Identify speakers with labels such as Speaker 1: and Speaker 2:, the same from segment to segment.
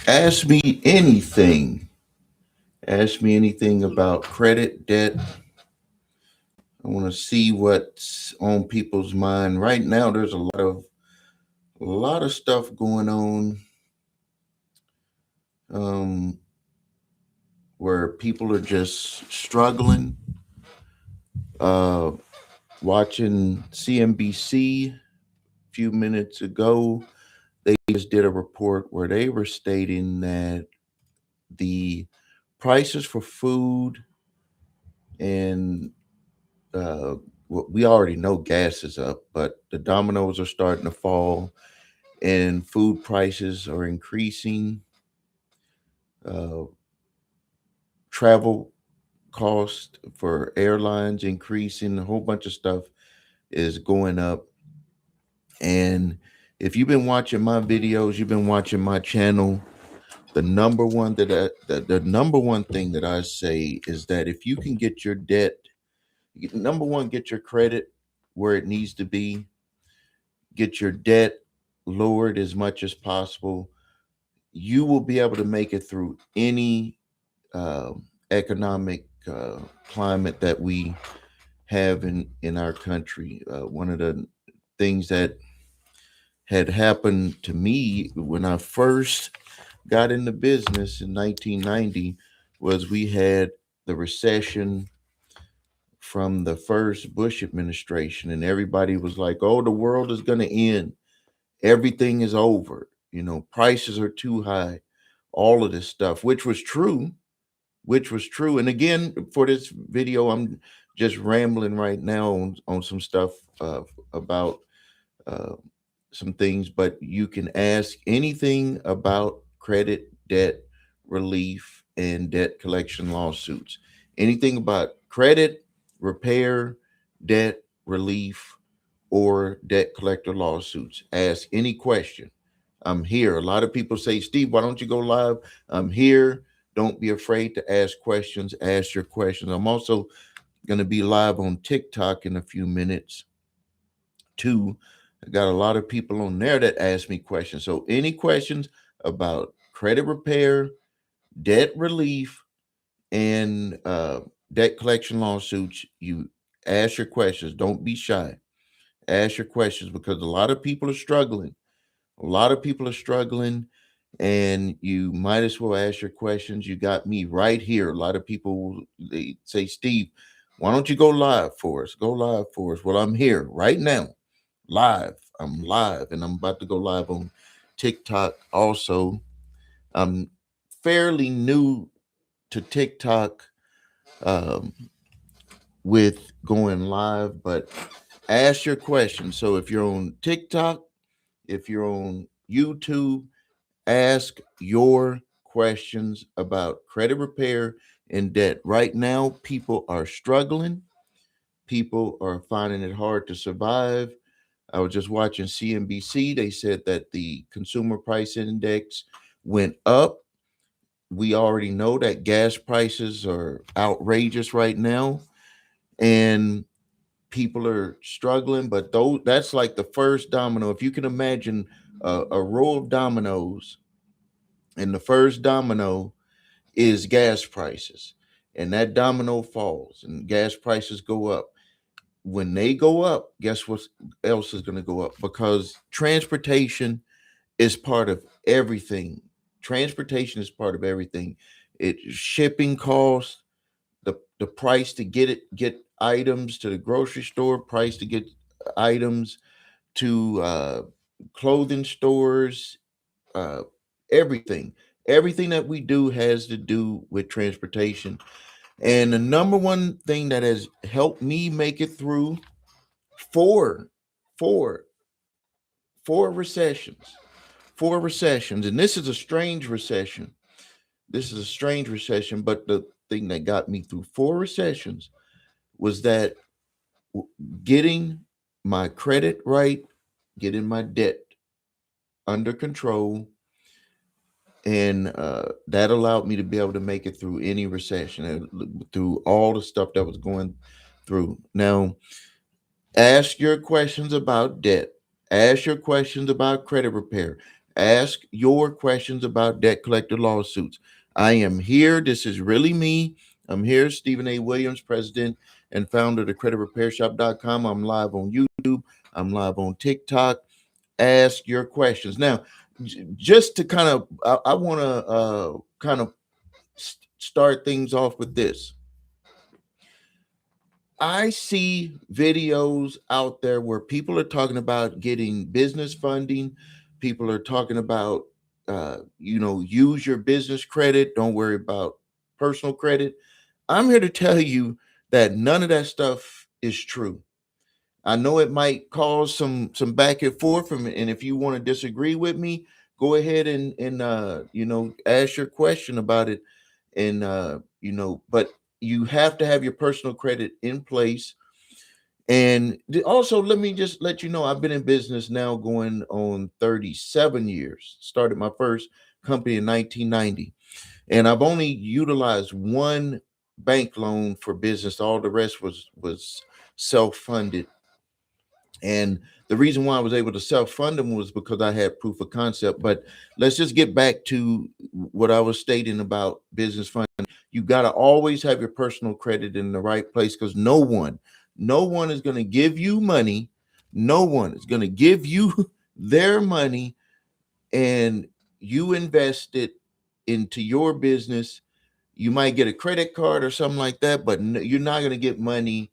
Speaker 1: Ask me anything. Ask me anything about credit, debt. I want to see what's on people's mind right now. There's a lot of stuff going on, um, where people are just struggling. Uh, Watching CNBC a few minutes ago, they just did a report where they were stating that the prices for food and we already know gas is up, but the dominoes are starting to fall and food prices are increasing. Uh, Travel cost for airlines increasing. A whole bunch of stuff is going up. And if you've been watching my videos, you've been watching my channel, the number one thing that I say is that if you can get your debt, number one, get your credit where it needs to be, get your debt lowered as much as possible, you will be able to make it through any economic climate that we have in our country. One of the things that had happened to me when I first got into business in 1990 was we had the recession from the first Bush administration, and everybody was like, "Oh, the world is going to end. Everything is over. Prices are too high." All of this stuff, which was true. And again, for this video, I'm just rambling right now on some stuff about uh, some things, but you can ask anything about credit, debt relief, and debt collection lawsuits. Anything about credit, repair, debt relief, or debt collector lawsuits. Ask any question. I'm here. A lot of people say, Steve, why don't you go live? I'm here. Don't be afraid to ask questions. Ask your questions. I'm also going to be live on TikTok in a few minutes too. I got a lot of people on there that ask me questions. So, any questions about credit repair, debt relief, and debt collection lawsuits, you ask your questions. Don't be shy. Ask your questions because a lot of people are struggling. A lot of people are struggling, and you might as well ask your questions. You got me right here. A lot of people they say, Steve, why don't you go live for us? Go live for us. Well, I'm here right now, live. I'm live, and I'm about to go live on TikTok also. I'm fairly new to TikTok, um, with going live, but ask your questions. So if you're on TikTok, if you're on YouTube, ask your questions about credit repair and debt. Right now, people are struggling. People are finding it hard to survive. I was just watching CNBC. They said that the consumer price index went up. We already know that gas prices are outrageous right now, and people are struggling. But that's like the first domino. If you can imagine a row of dominoes, and the first domino is gas prices, and that domino falls and gas prices go up. When they go up, guess what else is going to go up? Because transportation is part of everything. Transportation is part of everything. It shipping costs, the price to get items to the grocery store, price to get items to clothing stores, uh, everything. Everything that we do has to do with transportation. And the number one thing that has helped me make it through four, four, four recessions, four recessions, and this is a strange recession. This is a strange recession, but the thing that got me through four recessions was that getting my credit right, getting my debt under control, and that allowed me to be able to make it through any recession and through all the stuff that was going through. Now, ask your questions about debt. Ask your questions about credit repair. Ask your questions about debt collector lawsuits. I am here. This is really me. I'm here, Stephen A. Williams, president and founder of the creditrepairshop.com. I'm live on YouTube. I'm live on TikTok. Ask your questions. Now, just to kind of, I want to kind of start things off with this. I see videos out there where people are talking about getting business funding. People are talking about, use your business credit. Don't worry about personal credit. I'm here to tell you that none of that stuff is true. I know it might cause some back and forth, and if you want to disagree with me, go ahead and ask your question about it, and but you have to have your personal credit in place. And also, let me just let you know, I've been in business now going on 37 years. Started my first company in 1990, and I've only utilized one bank loan for business. All the rest was self-funded. And the reason why I was able to self-fund them was because I had proof of concept. But let's just get back to what I was stating about business funding. You got to always have your personal credit in the right place, because no one is going to give you money. No one is going to give you their money and you invest it into your business. You might get a credit card or something like that, but you're not going to get money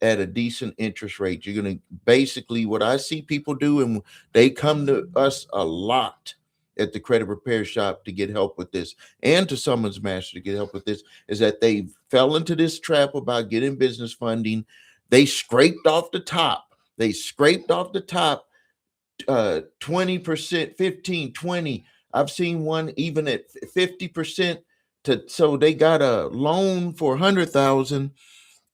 Speaker 1: at a decent interest rate. You're going to basically, what I see people do, and they come to us a lot at the credit repair shop to get help with this, and to Summons Master to get help with this, is that they fell into this trap about getting business funding. They scraped off the top. They scraped off the top 20%, 15, 20. I've seen one even at 50%, so they got a loan for 100,000,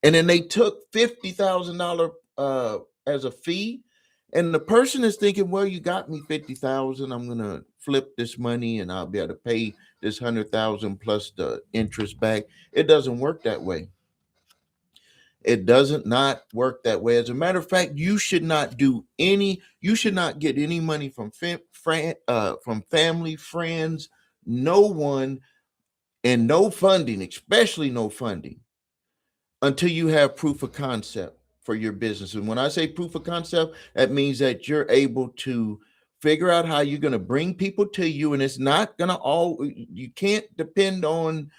Speaker 1: and then they took $50,000 as a fee. And the person is thinking, well, you got me 50,000. I'm gonna flip this money and I'll be able to pay this 100,000 plus the interest back. It doesn't work that way. It doesn't not work that way. As a matter of fact, you should not get any money from from family, friends, no one, and no funding, especially no funding, until you have proof of concept for your business. And when I say proof of concept, that means that you're able to figure out how you're going to bring people to you. And it's not going to you can't depend on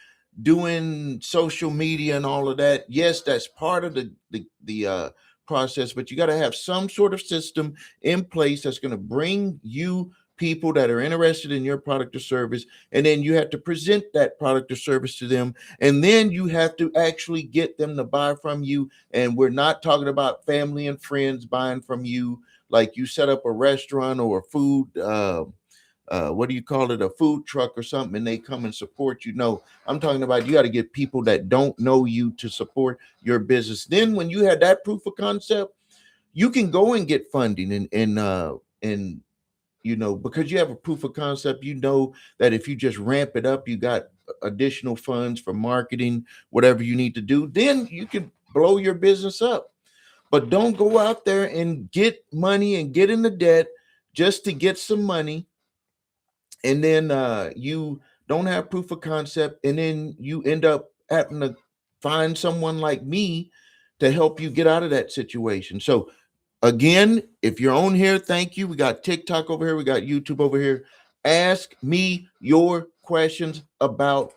Speaker 1: doing social media and all of that. Yes, that's part of the process, but you got to have some sort of system in place that's going to bring you people that are interested in your product or service, and then you have to present that product or service to them, and then you have to actually get them to buy from you. And we're not talking about family and friends buying from you like you set up a restaurant or a food what do you call it, a food truck or something, and they come and support you. No, I'm talking about you got to get people that don't know you to support your business. Then when you have that proof of concept, you can go and get funding, and because you have a proof of concept, that if you just ramp it up, you got additional funds for marketing, whatever you need to do, then you can blow your business up. But don't go out there and get money and get into debt just to get some money, and then you don't have proof of concept, and then you end up having to find someone like me to help you get out of that situation. So again, if you're on here, thank you. We got TikTok over here, we got YouTube over here. Ask me your questions about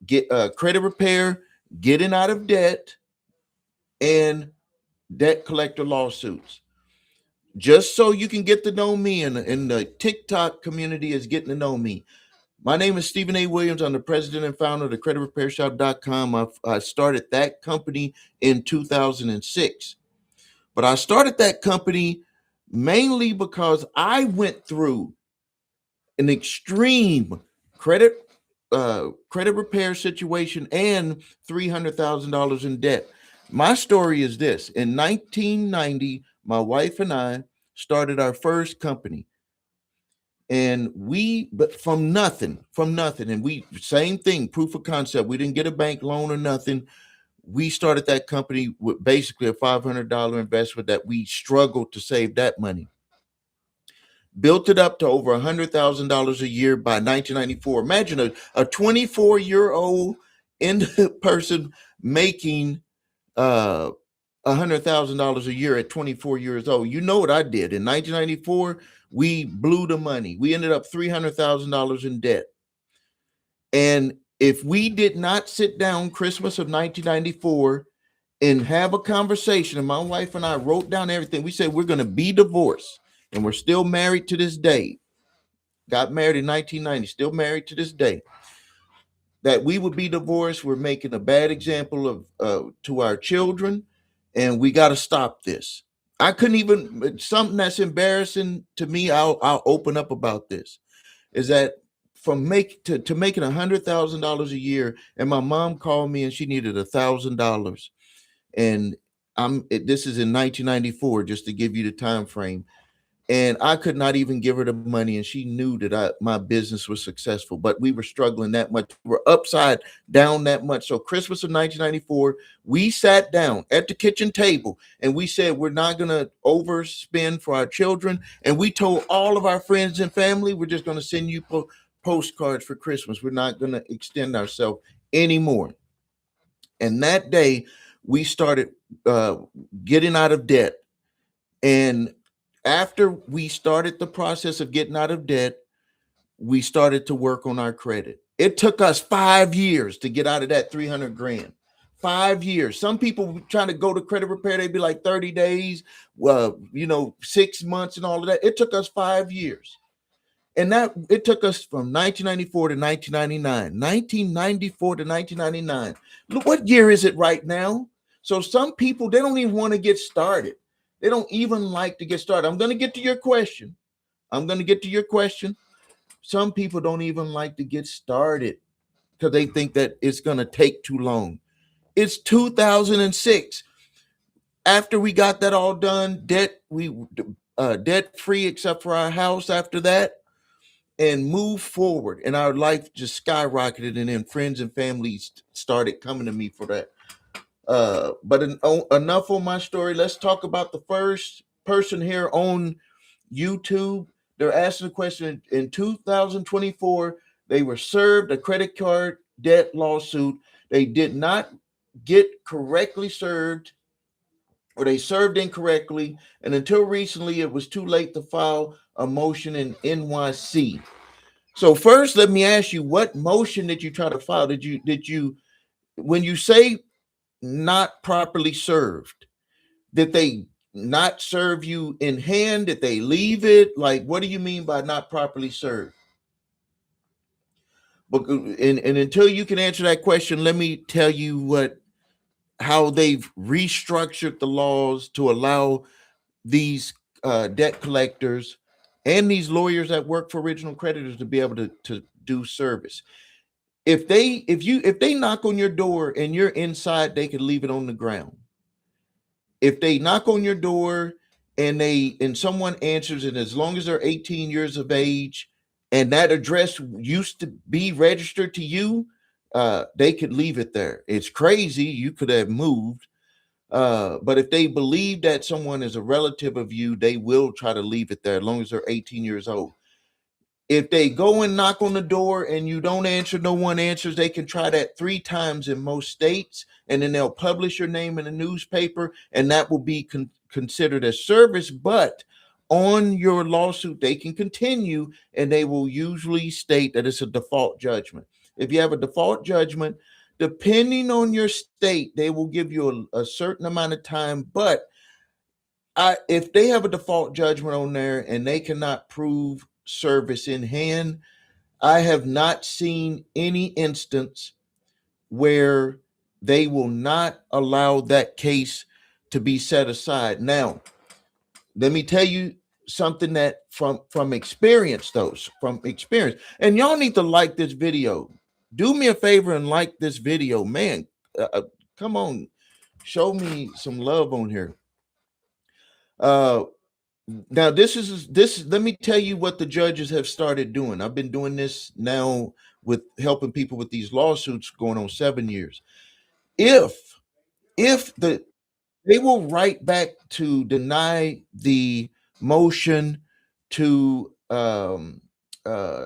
Speaker 1: get credit repair, getting out of debt, and debt collector lawsuits, just so you can get to know me, and the TikTok community is getting to know me. My name is Stephen A. Williams. I'm the president and founder of the creditrepairshop.com. I started that company in 2006. But I started that company mainly because I went through an extreme credit credit repair situation and $300,000 in debt. My story is this: in 1990, my wife and I started our first company, and but from nothing, and we same thing, proof of concept. We didn't get a bank loan or nothing. We started that company with basically a $500 investment that we struggled to save that money. built it up to over $100,000 a year by 1994. Imagine a 24-year-old in person making uh $100,000 a year at 24 years old. You know what I did in 1994? We blew the money. We ended up $300,000 in debt. And if we did not sit down Christmas of 1994 and have a conversation, and my wife and I wrote down everything, we said we're going to be divorced, and we're still married to this day. Got married in 1990, still married to this day. That we would be divorced. We're making a bad example of to our children, and we got to stop this. I couldn't even, something that's embarrassing to me. I'll open up about this. Is that from to making $100,000 a year, and my mom called me and she needed $1,000, and this is in 1994, just to give you the time frame. And I could not even give her the money, and she knew that my business was successful, but we were struggling that much. We were upside down that much. So Christmas of 1994, we sat down at the kitchen table and we said we're not going to overspend for our children. And we told all of our friends and family, we're just going to send you postcards for Christmas. We're not going to extend ourselves anymore. And that day, we started getting out of debt. And after we started the process of getting out of debt, we started to work on our credit. It took us 5 years to get out of that 300 grand. 5 years. Some people trying to go to credit repair, they'd be like 30 days, 6 months and all of that. It took us 5 years. And that it took us from 1994 to 1999, 1994 to 1999. Look, what year is it right now? So some people, they don't even want to get started. They don't even like to get started. I'm going to get to your question. Some people don't even like to get started because they think that it's going to take too long. It's 2006. After we got that all done, debt free except for our house after that, and move forward. And our life just skyrocketed. And then friends and families started coming to me for that. But enough on my story. Let's talk about the first person here on YouTube. They're asking a question. In 2024, they were served a credit card debt lawsuit. They did not get correctly served, or they served incorrectly. And until recently, it was too late to file a motion in NYC. So first, let me ask you, what motion did you try to file? Did you, when you say not properly served, did they not serve you in hand? Did they leave it? Like, what do you mean by not properly served? But and until you can answer that question, let me tell you how they've restructured the laws to allow these debt collectors and these lawyers that work for original creditors to be able to do service. If they knock on your door and you're inside, they can leave it on the ground. If they knock on your door and someone answers, and as long as they're 18 years of age and that address used to be registered to you, they could leave it there. It's crazy. You could have moved. But if they believe that someone is a relative of you, they will try to leave it there as long as they're 18 years old. If they go and knock on the door and you don't answer, no one answers, they can try that 3 times in most states, and then they'll publish your name in a newspaper, and that will be considered as service. But on your lawsuit, they can continue, and they will usually state that it's a default judgment. If you have a default judgment, depending on your state, they will give you a certain amount of time. But if they have a default judgment on there and they cannot prove service in hand, I have not seen any instance where they will not allow that case to be set aside. Now, let me tell you something that from experience, and y'all need to like this video. Do me a favor and like this video, man. Come on, show me some love on here. Now this let me tell you what the judges have started doing. I've been doing this now with helping people with these lawsuits going on 7 years. If they will write back to deny the motion to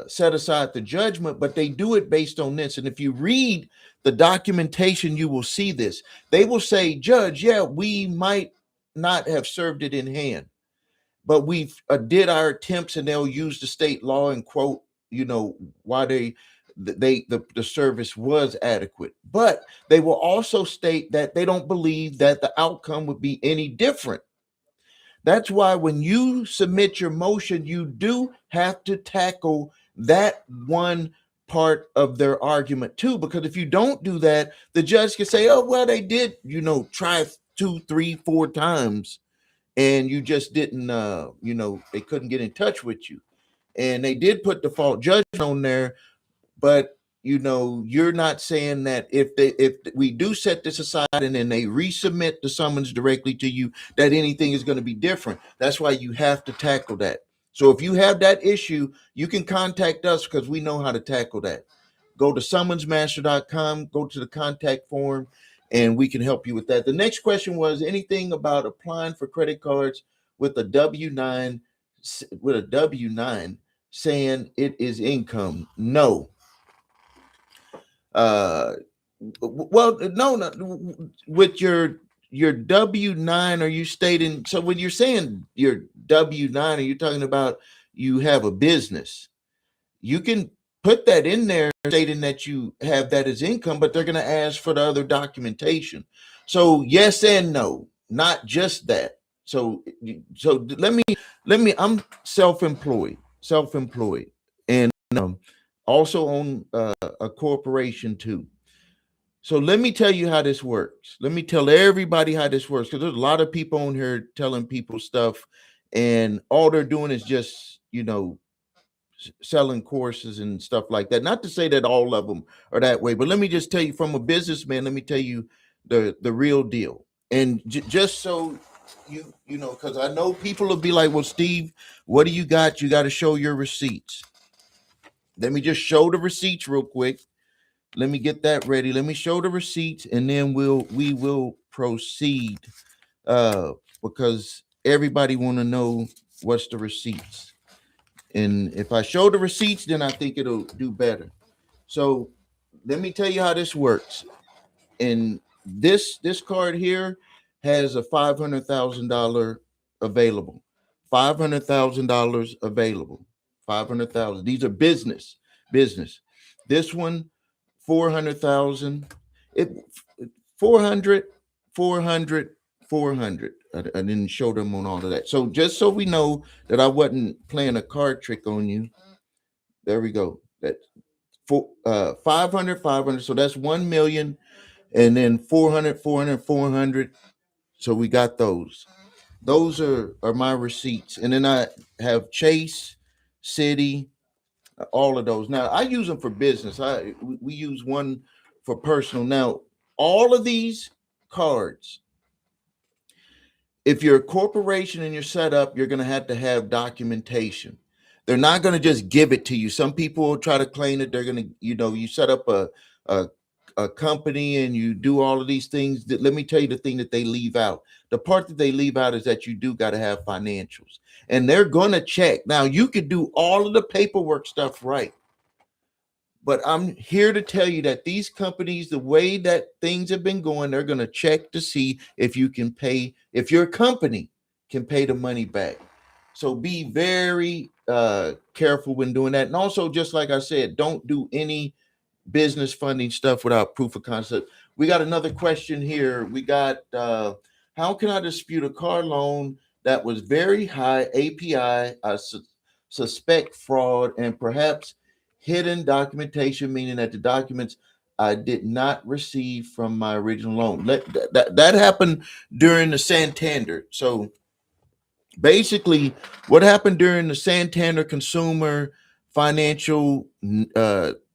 Speaker 1: set aside the judgment, but they do it based on this. And if you read the documentation, you will see this. They will say, Judge, yeah, we might not have served it in hand, but we've did our attempts, and they'll use the state law and quote, why the service was adequate. But they will also state that they don't believe that the outcome would be any different. That's why when you submit your motion, you do have to tackle that one part of their argument too. Because if you don't do that, the judge can say, oh, well, they did, try 2, 3, 4 times, and you just didn't, they couldn't get in touch with you. And they did put default judgment on there, but you're not saying that if we do set this aside and then they resubmit the summons directly to you, that anything is going to be different. That's why you have to tackle that. So if you have that issue, you can contact us because we know how to tackle that. Go to summonsmaster.com, go to the contact form, and we can help you with that. The next question was anything about applying for credit cards with a W-9 saying it is income. No. Well, no, with your W-9, are you stating, so when you're saying your W-9, are you talking about you have a business? You can put that in there stating that you have that as income, but they're going to ask for the other documentation. So yes and no, not just that. So let me I'm self-employed, and also own a corporation too. So let me tell you how this works. Let me tell everybody how this works, because there's a lot of people on here telling people stuff, and all they're doing is just selling courses and stuff like that. Not to say that all of them are that way, but let me just tell you, from a businessman, let me tell you the real deal. And just so because I know people will be like, well, Steve, what do you got? You got to show your receipts. Let me just show the receipts real quick. Let me get that ready. Let me show the receipts, and then we will proceed, because everybody want to know what's the receipts. And if I show the receipts, then I think it'll do better. So let me tell you how this works. And this card here has a $500,000 available. $500,000 available. 500,000. These are business. This one, 400,000. It 400, 400, 400. I didn't show them on all of that. So just so we know that I wasn't playing a card trick on you. There we go. That 500, 500. So that's 1 million, and then 400, 400, 400. So we got those. Those are my receipts. And then I have Chase, City, all of those. Now I use them for business. We use one for personal. Now all of these cards, if you're a corporation and you're set up, you're going to have documentation. They're not going to just give it to you. Some people will try to claim that they're going to, you set up a company and you do all of these things. Let me tell you the thing that they leave out. The part that they leave out is that you do got to have financials, and they're going to check. Now you could do all of the paperwork stuff right, but I'm here to tell you that these companies, the way that things have been going, they're going to check to see if you can pay, if your company can pay the money back. So be very careful when doing that. And also, just like I said, don't do any business funding stuff without proof of concept. We got another question here. We got, how can I dispute a car loan that was very high API? I suspect fraud and perhaps hidden documentation, meaning that the documents I did not receive from my original loan. That happened during the Santander. So basically, what happened during the Santander Consumer Financial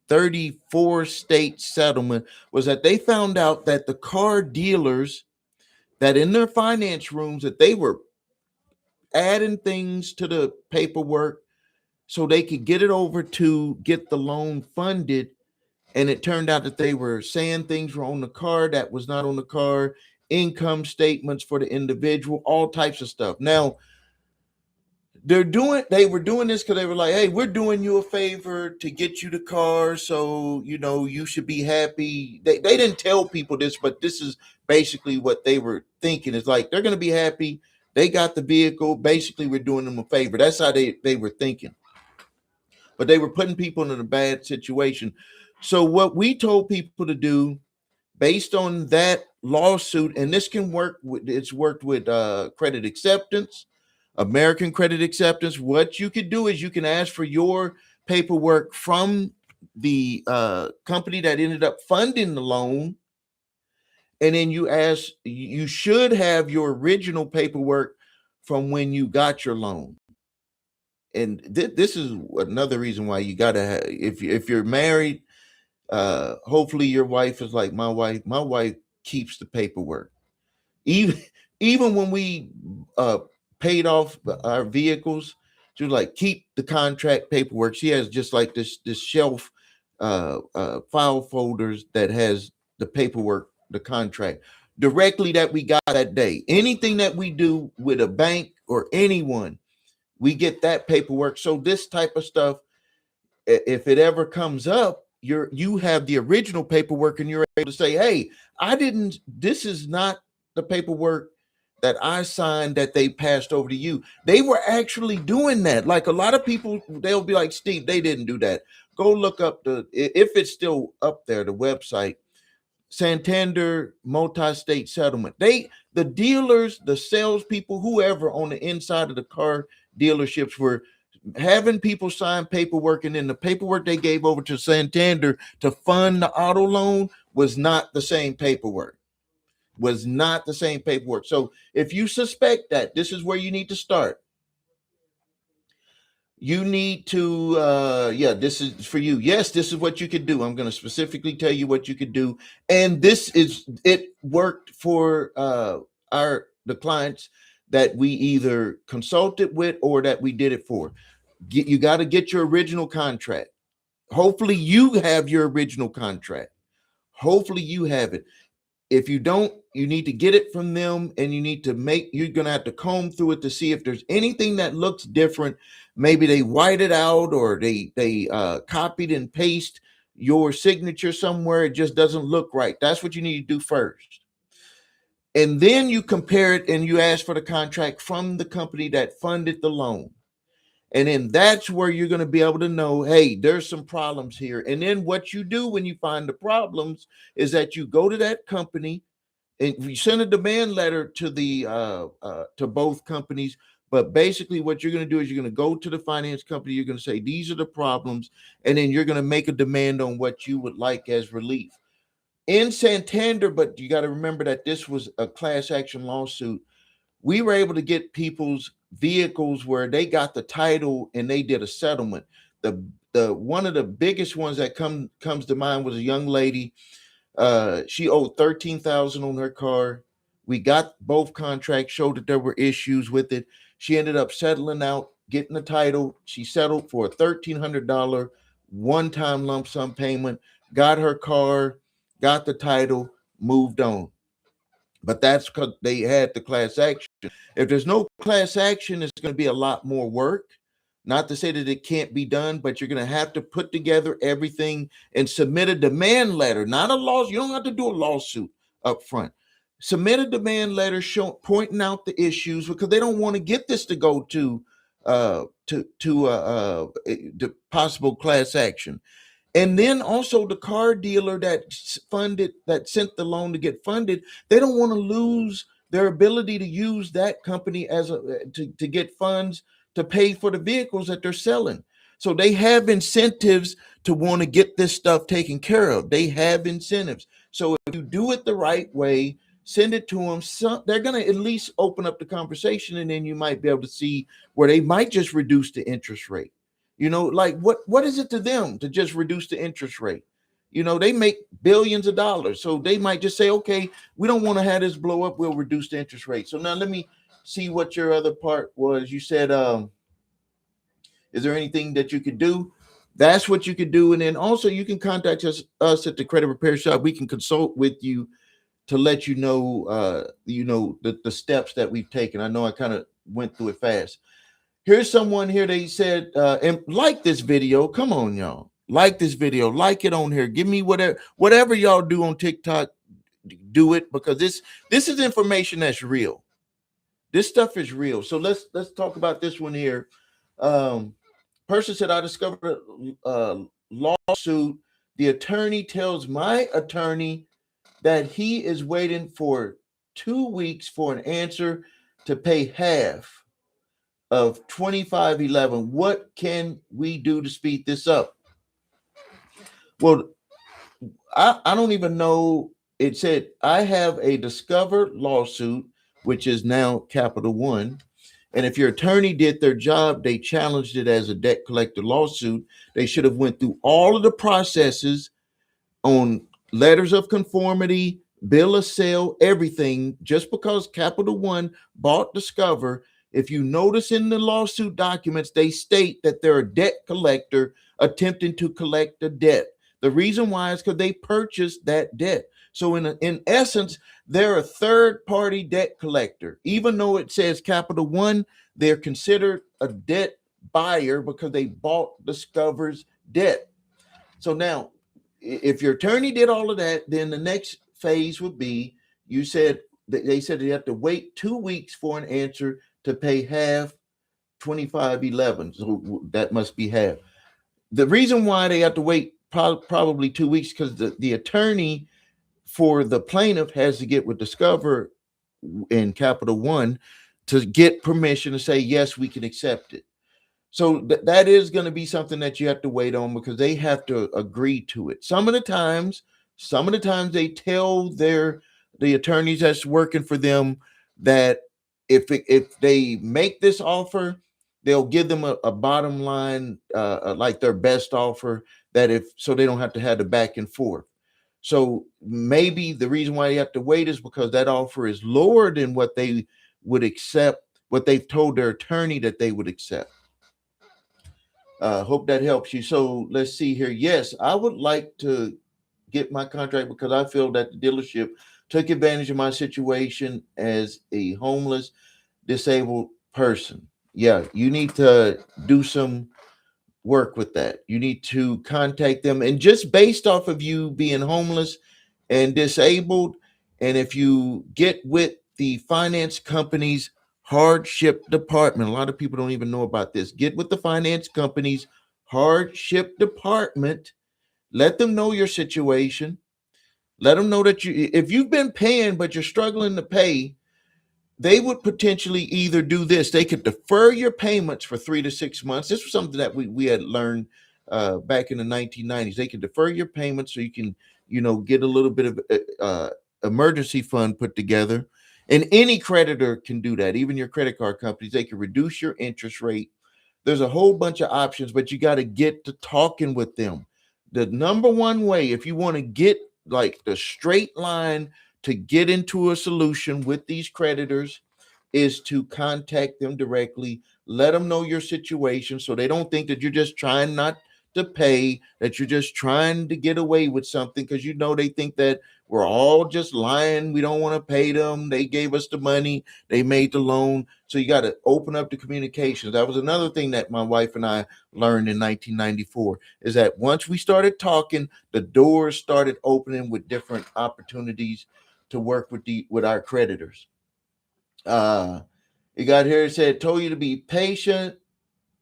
Speaker 1: 34 state settlement was that they found out that the car dealers, that in their finance rooms, that they were adding things to the paperwork so they could get it over to get the loan funded. And it turned out that they were saying things were on the car that was not on the car, income statements for the individual, all types of stuff. Now, They were doing this because they were like, hey, we're doing you a favor to get you the car, so you should be happy. They didn't tell people this, but this is basically what they were thinking. It's like they're going to be happy, they got the vehicle, basically we're doing them a favor. That's how they were thinking, but they were putting people in a bad situation. So what we told people to do based on that lawsuit, and this can work with, it's worked with credit acceptance, American Credit Acceptance. What you could do is you can ask for your paperwork from the company that ended up funding the loan, and then you should have your original paperwork from when you got your loan. And this is another reason why you gotta have, if you're married, hopefully your wife is like my wife. My wife keeps the paperwork. Even even when we paid off our vehicles, she was like, keep the contract paperwork. She has just like this shelf, file folders that has the paperwork, the contract directly that we got that day. Anything that we do with a bank or anyone, we get that paperwork. So this type of stuff, if it ever comes up, you have the original paperwork and you're able to say, hey, I didn't, this is not the paperwork that I signed that they passed over to you. They were actually doing that. Like a lot of people, they'll be like, Steve, they didn't do that. Go look up if it's still up there, the website, Santander multi-state settlement. The dealers, the salespeople, whoever on the inside of the car dealerships were having people sign paperwork, and then the paperwork they gave over to Santander to fund the auto loan was not the same paperwork. Was not the same paperwork. So if you suspect that, this is where you need to start. You need to yeah, this is for you. Yes, this is what you could do. I'm going to specifically tell you what you could do, and it worked for the clients that we either consulted with or that we did it for. You got to get your original contract. Hopefully you have your original contract. Hopefully you have it. If you don't, you need to get it from them, and you're going to have to comb through it to see if there's anything that looks different. Maybe they white it out, or they copied and paste your signature somewhere. It just doesn't look right. That's what you need to do first. And then you compare it and you ask for the contract from the company that funded the loan. And then that's where you're going to be able to know, hey, there's some problems here. And then what you do when you find the problems is that you go to that company and you send a demand letter to the to both companies. But basically what you're going to do is you're going to go to the finance company. You're going to say, these are the problems. And then you're going to make a demand on what you would like as relief. In Santander, but you got to remember that this was a class action lawsuit. We were able to get people's vehicles where they got the title and they did a settlement. The one of the biggest ones that comes to mind was a young lady. She owed 13,000 on her car. We got both contracts, showed that there were issues with it. She ended up settling out, getting the title. She settled for a $1,300 one-time lump sum payment, got her car, got the title, moved on. But that's because they had the class action. If there's no class action, it's going to be a lot more work. Not to say that it can't be done, but you're going to have to put together everything and submit a demand letter, not a lawsuit. You don't have to do a lawsuit up front. Submit a demand letter pointing out the issues, because they don't want to get this to go to the possible class action. And then also the car dealer that sent the loan to get funded, they don't want to lose their ability to use that company to get funds to pay for the vehicles that they're selling. So they have incentives to want to get this stuff taken care of. They have incentives. So if you do it the right way, send it to them. They're going to at least open up the conversation, and then you might be able to see where they might just reduce the interest rate. Like what is it to them to just reduce the interest rate? They make billions of dollars. So they might just say, okay, we don't want to have this blow up. We'll reduce the interest rate. So now let me see what your other part was. You said, is there anything that you could do? That's what you could do. And then also you can contact us at the credit repair shop. We can consult with you to let you know, the steps that we've taken. I know I kind of went through it fast. Here's someone here. They said, and like this video. Come on, y'all. Like this video. Like it on here. Give me whatever y'all do on TikTok. Do it, because this is information that's real. This stuff is real. So let's talk about this one here. Um, Person said, I discovered a lawsuit. The attorney tells my attorney that he is waiting for 2 weeks for an answer to pay half of 2511. What can we do to speed this up? Well, I don't even know. It said, I have a discovered lawsuit, which is now Capital One. And if your attorney did their job, they challenged it as a debt collector lawsuit. They should have went through all of the processes on letters of conformity, bill of sale, everything. Just because Capital One bought Discover, if you notice in the lawsuit documents, they state that they're a debt collector attempting to collect a debt. The reason why is because they purchased that debt. So in essence, they're a third party debt collector. Even though it says Capital One, they're considered a debt buyer because they bought Discover's debt. So now, if your attorney did all of that, then the next phase would be, you said they said you have to wait 2 weeks for an answer to pay half 2511. So that must be half. The reason why they have to wait probably 2 weeks, because the attorney for the plaintiff has to get with Discover in Capital One to get permission to say, yes, we can accept it. So that is going to be something that you have to wait on, because they have to agree to it. Some of the times they tell the attorneys that's working for them that if they make this offer, they'll give them a bottom line, like their best offer, that if so they don't have to have the back and forth. So maybe the reason why you have to wait is because that offer is lower than what they would accept, what they've told their attorney that they would accept. Hope that helps you. So let's see here. Yes, I would like to get my contract because I feel that the dealership took advantage of my situation as a homeless, disabled person. Yeah, you need to do some work with that. You need to contact them. And just based off of you being homeless and disabled, and if you get with the finance company's hardship department, a lot of people don't even know about this. Get with the finance company's hardship department. Let them know your situation. Let them know that if you've been paying but you're struggling to pay, they would potentially either do this. They could defer your payments for 3 to 6 months. This was something that we had learned back in the 1990s. They can defer your payments so you can, get a little bit of emergency fund put together. And any creditor can do that. Even your credit card companies, they can reduce your interest rate. There's a whole bunch of options, but you got to get to talking with them. The number one way, if you want to get like the straight line to get into a solution with these creditors, is to contact them directly. Let them know your situation so they don't think that you're just trying not to pay, that you're just trying to get away with something, because they think that we're all just lying. We don't want to pay them. They gave us the money. They made the loan. So you got to open up the communications. That was another thing that my wife and I learned in 1994, is that once we started talking, the doors started opening with different opportunities to work with our creditors. You got here, it said, told you to be patient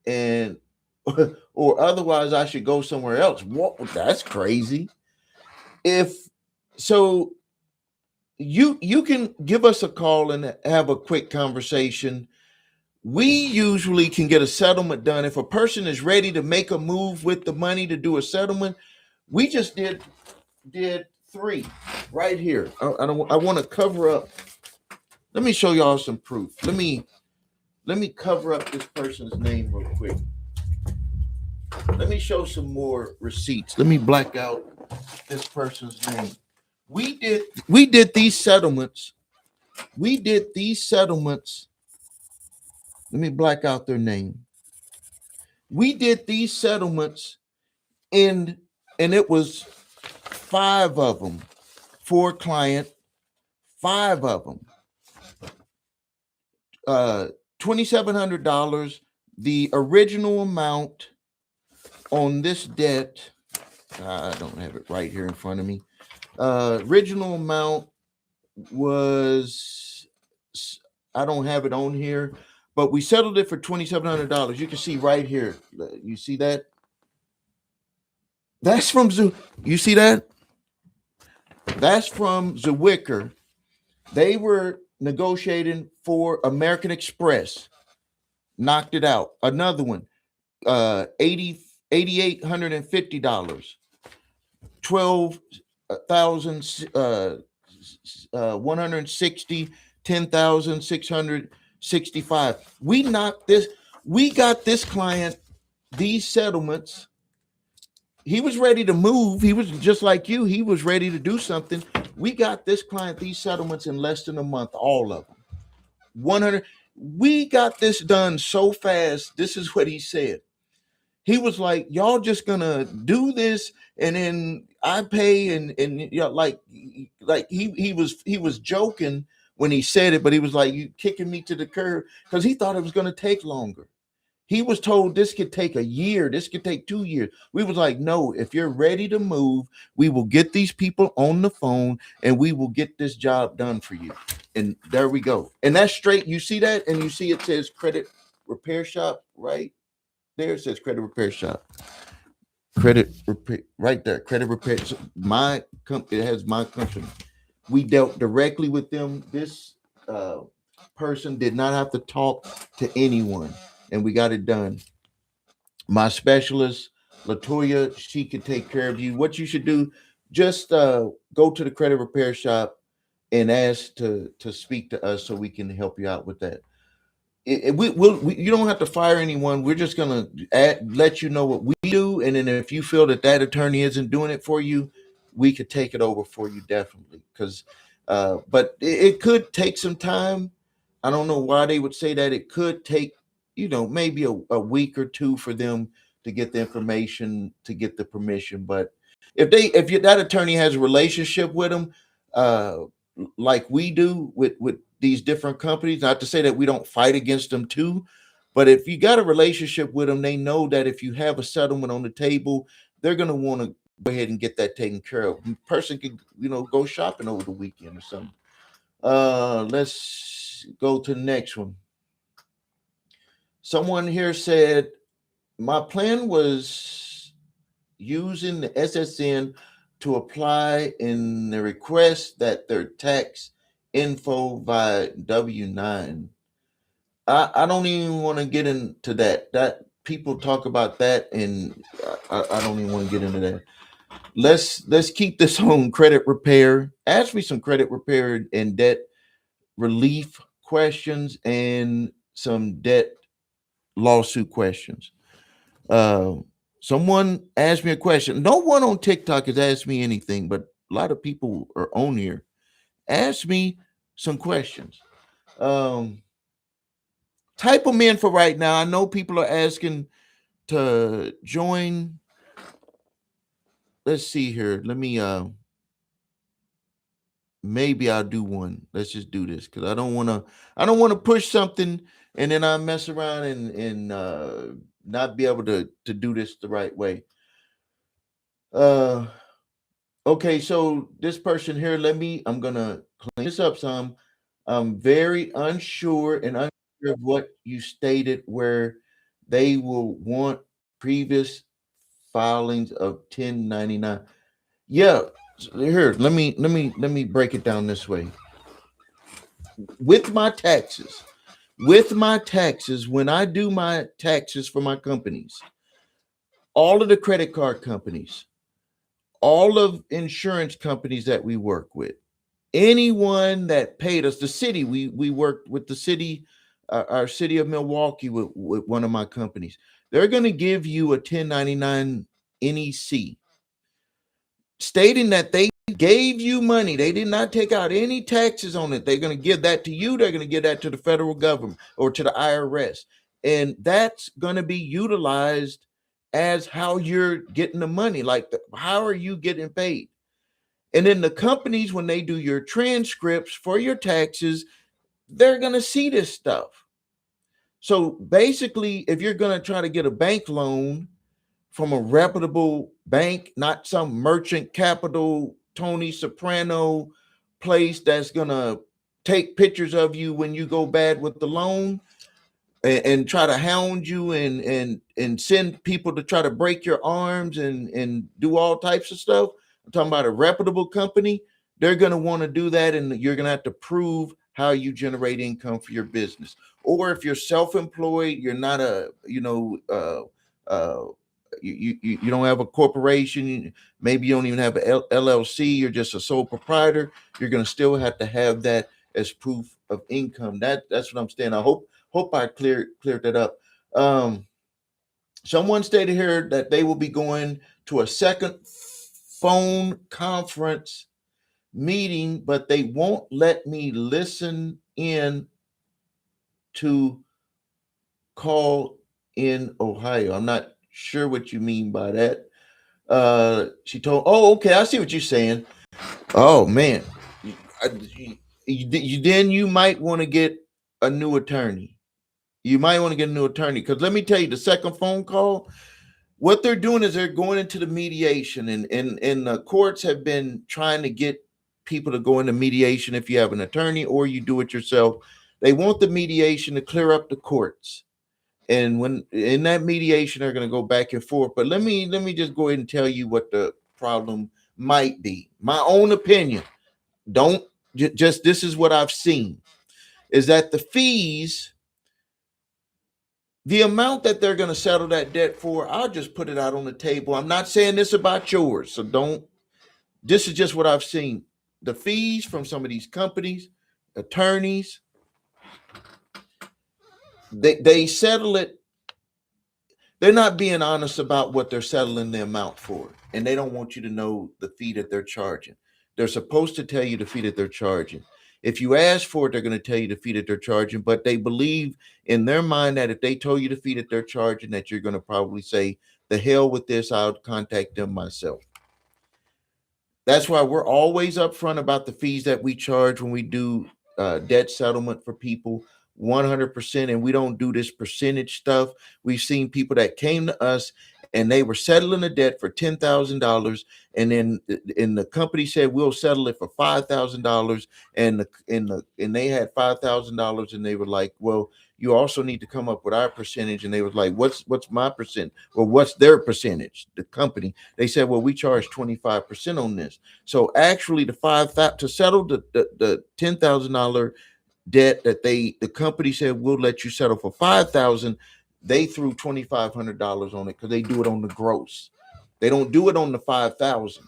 Speaker 1: and or otherwise I should go somewhere else. What? That's crazy. If so, you can give us a call and have a quick conversation. We usually can get a settlement done if a person is ready to make a move with the money to do a settlement. We just did 3 right here. I want to cover up. Let me show y'all some proof. Let me cover up this person's name real quick. Let me show some more receipts. Let me black out this person's name. We did these settlements. We did these settlements. Let me black out their name. We did these settlements and it was 5 of them for a client, 5 of them. $2,700. the original amount on this debt, I don't have it right here in front of me. Original amount was, I don't have it on here, but we settled it for $2,700. You can see right here. You see that? That's from Zoo. You see that? That's from Zwicker. They were negotiating for American Express. Knocked it out. Another one, 8,850. 12,000 160, 10,665. We knocked this. We got this client these settlements. He was ready to move. He was just like you. He was ready to do something. We got this client these settlements in less than a month, all of them. 100. We got this done so fast. This is what he said. He was like, y'all just gonna do this and then I pay and you know, like he was joking when he said it, but he was like, you kicking me to the curb because he thought it was gonna take longer. He was told this could take a year, this could take 2 years. We was like, no, if you're ready to move, we will get these people on the phone and we will get this job done for you. And there we go. And that's straight. You see that? And you see it says credit repair shop, right? There it says credit repair shop. Credit repair right there. Credit repair. So my company, it has my company. We dealt directly with them. This person did not have to talk to anyone, and we got it done. My specialist, Latoya, she could take care of you. What you should do, just go to the credit repair shop and ask to speak to us so we can help you out with that. You don't have to fire anyone. We're just gonna let you know what we do, and then if you feel that that attorney isn't doing it for you, we could take it over for you definitely. Because, but it could take some time. I don't know why they would say that. It could take, maybe a week or two for them to get the information to get the permission. But if that attorney has a relationship with them, uh, like we do with these different companies. Not to say that we don't fight against them too, but if you got a relationship with them, they know that if you have a settlement on the table, they're gonna want to go ahead and get that taken care of. Person can go shopping over the weekend or something. Let's go to the next one. Someone here said my plan was using the SSN to apply in the request that their tax info via W-9. I don't even want to get into that. That people talk about that, and I don't even want to get into that. Let's keep this on credit repair. Ask me some credit repair and debt relief questions and some debt lawsuit questions. Uh, Someone asked me a question. No one on TikTok has asked me anything, but a lot of people are on here. Ask me some questions. Um, Type them in for right now. I know people are asking to join. Let's see here. Let me maybe I'll do one. Let's just do this because I don't want to push something and then I mess around and not be able to do this the right way. Uh okay, so this person here, I'm gonna clean this up some. I'm very unsure and unsure of what you stated where they will want previous filings of 1099. Yeah, here, let me break it down this way. With my taxes, when I do my taxes for my companies, all of the credit card companies, all of insurance companies that we work with, anyone that paid us, the city, we worked with the city, our city of Milwaukee with one of my companies. They're going to give you a 1099 NEC stating that they gave you money. They did not take out any taxes on it. They're going to give that to you. They're going to give that to the federal government or to the IRS. And that's going to be utilized as how you're getting the money. Like, how are you getting paid? And then the companies, when they do your transcripts for your taxes, they're going to see this stuff. So basically, if you're going to try to get a bank loan from a reputable bank, not some merchant capital, Tony Soprano place that's going to take pictures of you when you go bad with the loan, and try to hound you and send people to try to break your arms and do all types of stuff. I'm talking about a reputable company. They're going to want to do that, and you're going to have to prove how you generate income for your business. Or if you're self-employed, you're not a uh, you don't have a corporation. Maybe you don't even have a LLC. You're just a sole proprietor. You're going to still have to have that as proof of income. That's what I'm saying. I hope I cleared that up. Someone stated here that they will be going to a second phone conference meeting, but they won't let me listen in to call in Ohio. I'm not sure what you mean by that. She told, oh, okay, I see what you're saying. Oh man, then you might want to get a new attorney. You might want to get a new attorney, because let me tell you, the second phone call, what they're doing is they're going into the mediation, and the courts have been trying to get people to go into mediation if you have an attorney or you do it yourself. They want the mediation to clear up the courts. And when in that mediation, they're going to go back and forth. But let me just go ahead and tell you what the problem might be. My own opinion. Don't just This is what I've seen, is that the fees, the amount that they're going to settle that debt for, I'll just put it out on the table. I'm not saying this about yours, so don't. This is just what I've seen. The fees from some of these companies, attorneys, they settle it. They're not being honest about what they're settling the amount for, and they don't want you to know the fee that they're charging. They're supposed to tell you the fee that they're charging. If you ask for it, they're going to tell you the fee that they're charging, but they believe in their mind that if they told you the fee that they're charging, that you're going to probably say, the hell with this, I'll contact them myself. That's why we're always upfront about the fees that we charge when we do debt settlement for people, 100%. And we don't do this percentage stuff. We've seen people that came to us and they were settling a debt for $10,000, and then the company said we'll settle it for $5,000, and they had $5,000, and they were like, well, you also need to come up with our percentage. And they was like, what's my percent? Well, what's their percentage? The company, they said, well, we charge 25% on this. So actually, to settle the $10,000 debt that the company said we'll let you settle for $5,000, they threw $2,500 on it because they do it on the gross. They don't do it on the 5,000.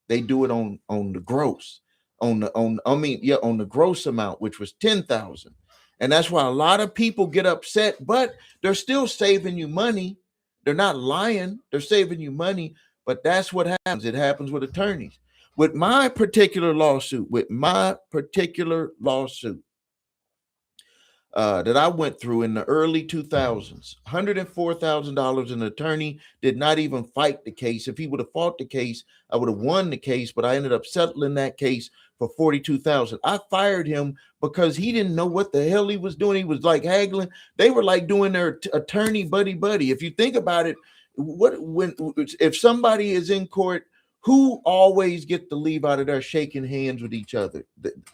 Speaker 1: They do it on the gross, on the gross amount, which was 10,000. And that's why a lot of people get upset, but they're still saving you money. They're not lying. They're saving you money. But that's what happens. It happens with attorneys. With my particular lawsuit, that I went through in the early 2000s, $104,000. An attorney did not even fight the case. If he would have fought the case, I would have won the case, but I ended up settling that case for $42,000. I fired him because he didn't know what the hell he was doing. He was like haggling. They were like doing their attorney buddy. If you think about it, if somebody is in court, who always get to leave out of there shaking hands with each other?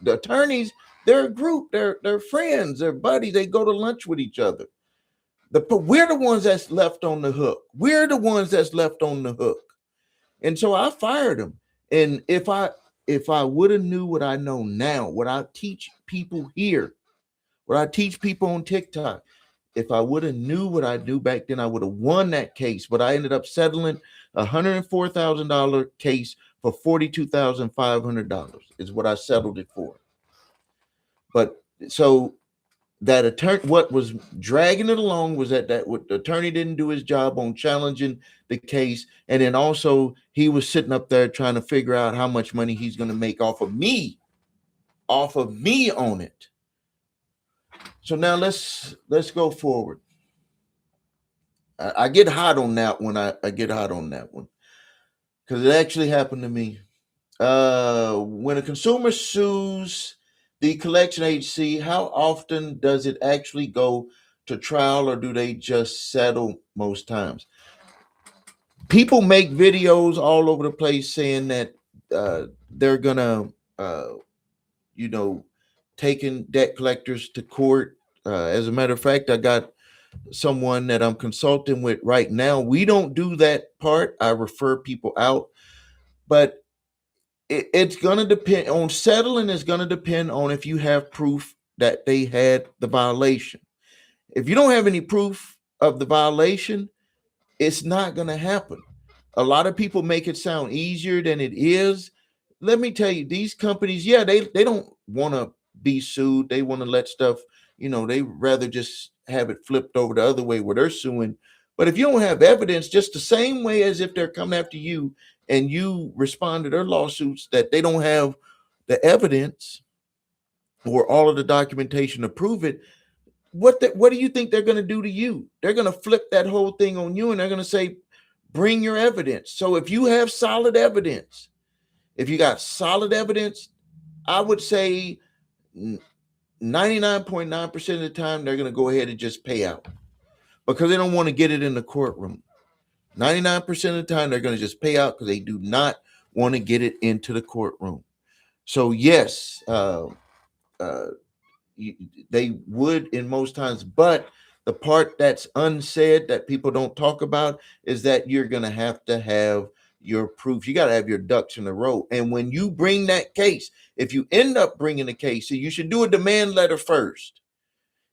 Speaker 1: The attorneys, they're a group, they're friends, they're buddies, they go to lunch with each other. We're the ones that's left on the hook. And so I fired him. And if I would have knew what I know now, what I teach people here, what I teach people on TikTok, if I would have knew what I knew back then, I would have won that case. But I ended up settling a $104,000 case for $42,500 is what I settled it for. But so that attorney, what was dragging it along was that what the attorney didn't do his job on challenging the case, and then also he was sitting up there trying to figure out how much money he's going to make off of me on it. So now let's go forward. I get hot on that one. I get hot on that one because it actually happened to me. When a consumer sues the collection agency, how often does it actually go to trial, or do they just settle most times? People make videos all over the place saying that they're gonna, uh, you know, taking debt collectors to court. As a matter of fact, I got someone that I'm consulting with right now. We don't do that part. I refer people out, but it's going to depend on settling. Is going to depend on if you have proof that they had the violation. If you don't have any proof of the violation, it's not going to happen. A lot of people make it sound easier than it is. Let me tell you, these companies, yeah, they don't want to be sued. They want to let stuff, they rather just have it flipped over the other way where they're suing. But if you don't have evidence, just the same way as if they're coming after you and you respond to their lawsuits that they don't have the evidence or all of the documentation to prove it, what do you think they're going to do to you? They're going to flip that whole thing on you, and they're going to say, bring your evidence. So if you have solid evidence, if you got solid evidence, I would say 99.9% of the time they're going to go ahead and just pay out because they don't want to get it in the courtroom. 99% of the time they're going to just pay out because they do not want to get it into the courtroom. So yes, uh, they would in most times, but the part that's unsaid that people don't talk about is that you're going to have your proof. You got to have your ducks in a row. And when you bring that case, if you end up bringing a case, so you should do a demand letter first.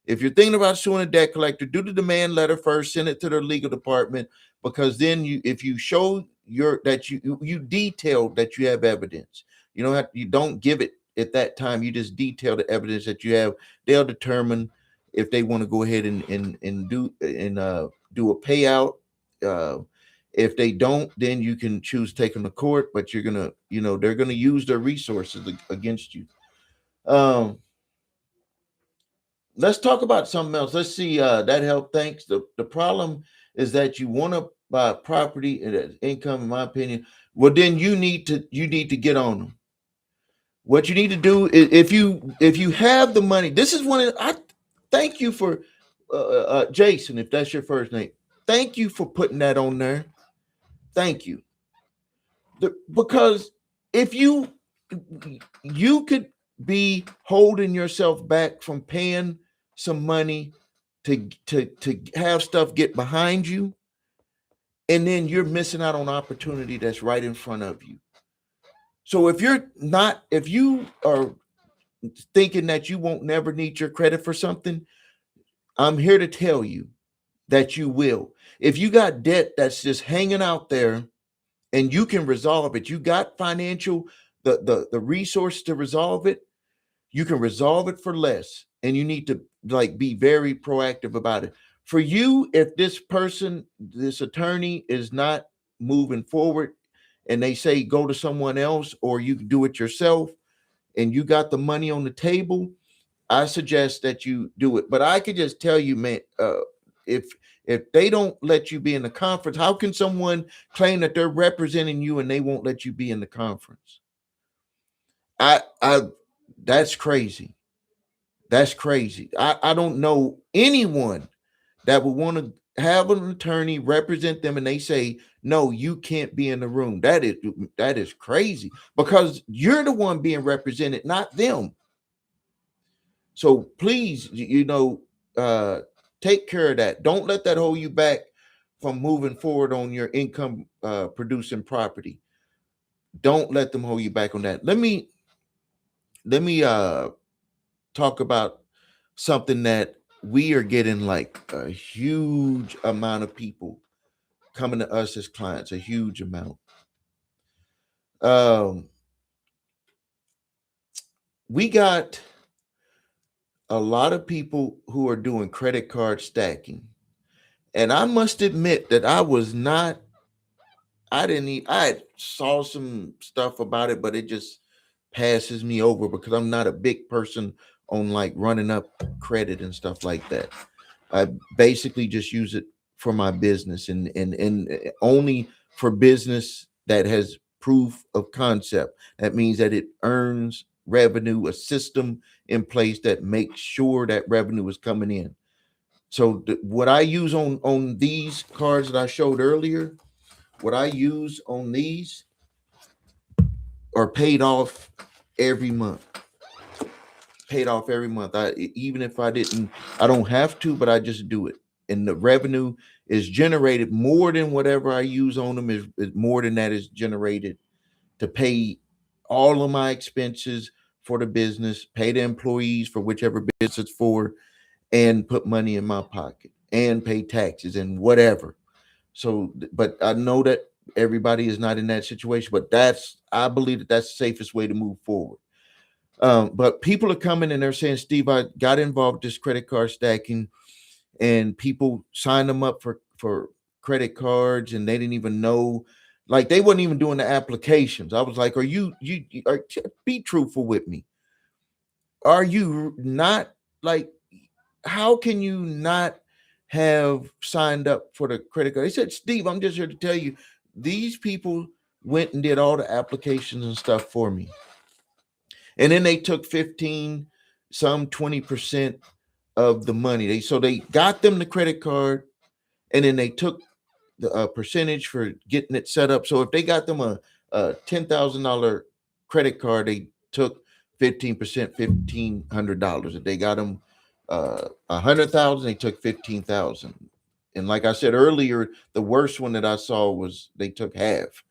Speaker 1: If you're thinking about suing a debt collector, do the demand letter first, send it to their legal department, because then if you show you detail that you have evidence, you don't give it at that time. You just detail the evidence that you have. They'll determine if they want to go ahead and do a payout. Uh, if they don't, then you can choose taking to court, but they're gonna use their resources against you. Um, let's talk about something else. Let's see. That helped. Thanks. The problem is that you want to buy property and income, in my opinion. Well, then you need to get on them. What you need to do is, if you have the money, this is one. I thank you for Jason, if that's your first name. Thank you for putting that on there. Thank you. Because if you could be holding yourself back from paying some money to have stuff get behind you, and then you're missing out on opportunity that's right in front of you. So if you are thinking that you won't never need your credit for something, I'm here to tell you that you will. If you got debt that's just hanging out there and you can resolve it, you got financial the resource to resolve it, you can resolve it for less, and you need to be very proactive about it. For you, if this attorney is not moving forward and they say go to someone else or you can do it yourself and you got the money on the table, I suggest that you do it. But I could just tell you, man, if they don't let you be in the conference, how can someone claim that they're representing you and they won't let you be in the conference? I That's crazy. That's crazy. I don't know anyone that would want to have an attorney represent them and they say, no, you can't be in the room. That is crazy because you're the one being represented, not them. So please, take care of that. Don't let that hold you back from moving forward on your income producing property. Don't let them hold you back on that. Let me talk about something that we are getting like a huge amount of people coming to us as clients, a huge amount. Um, we got a lot of people who are doing credit card stacking. And I must admit that I didn't I saw some stuff about it, but it just passes me over because I'm not a big person on like running up credit and stuff like that. I basically just use it for my business and only for business that has proof of concept. That means that it earns revenue, a system in place that makes sure that revenue is coming in. So what I use on these cards that I showed earlier, what I use on these are paid off every month. Paid off every month. Even if I didn't, I don't have to, but I just do it. And the revenue is generated more than whatever I use on them is more than that is generated to pay all of my expenses for the business, pay the employees for whichever business it's for, and put money in my pocket and pay taxes and whatever. So, but I know that everybody is not in that situation, but I believe that that's the safest way to move forward. But people are coming and they're saying, Steve, I got involved with this credit card stacking, and people signed them up for credit cards, and they didn't even know, like they wasn't even doing the applications. I was like, are be truthful with me? Are you not, like, how can you not have signed up for the credit card? They said, Steve, I'm just here to tell you, these people went and did all the applications and stuff for me. And then they took 15, some 20% of the money. They got them the credit card, and then they took the percentage for getting it set up. So if they got them a $10,000 credit card, they took 15%, $1,500. If they got them 100,000, they took 15,000. And like I said earlier, the worst one that I saw was they took half,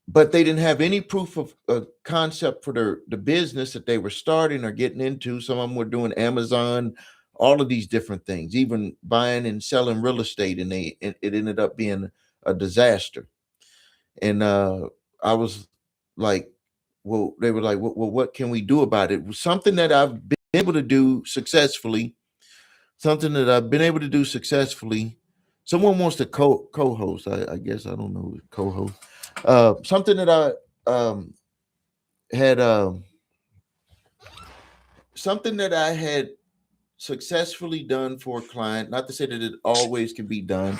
Speaker 1: but they didn't have any proof of a concept for the business that they were starting or getting into. Some of them were doing Amazon, all of these different things, even buying and selling real estate, and it ended up being a disaster. And I was like, well, they were like, well, what can we do about it? Something that I've been able to do successfully, something that I've been able to do successfully. Someone wants to co-host. I guess I don't know who co-host. Something that I had something that I had successfully done for a client. Not to say that it always can be done.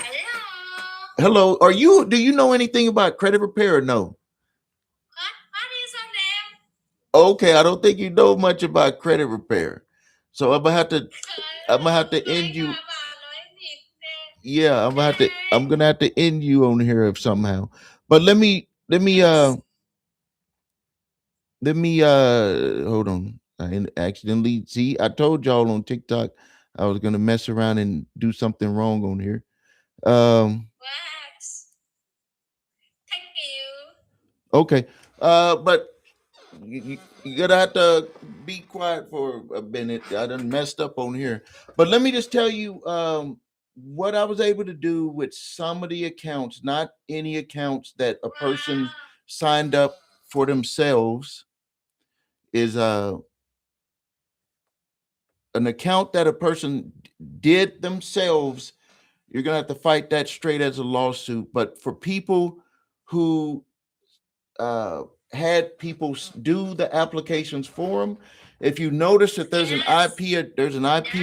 Speaker 1: Hello, are you? Do you know anything about credit repair or no? Okay, I don't think you know much about credit repair, so I'm gonna have to end you. Yeah, I'm gonna have to end you on here if somehow. But let me hold on. I accidentally see. I told y'all on TikTok I was gonna mess around and do something wrong on here. Um okay. But you're gonna have to be quiet for a minute. I done messed up on here. But let me just tell you what I was able to do with some of the accounts, not any accounts that a person signed up for themselves, is an account that a person did themselves. You're gonna have to fight that straight as a lawsuit. But for people who uh, had people do the applications for them, if you notice that there's an IP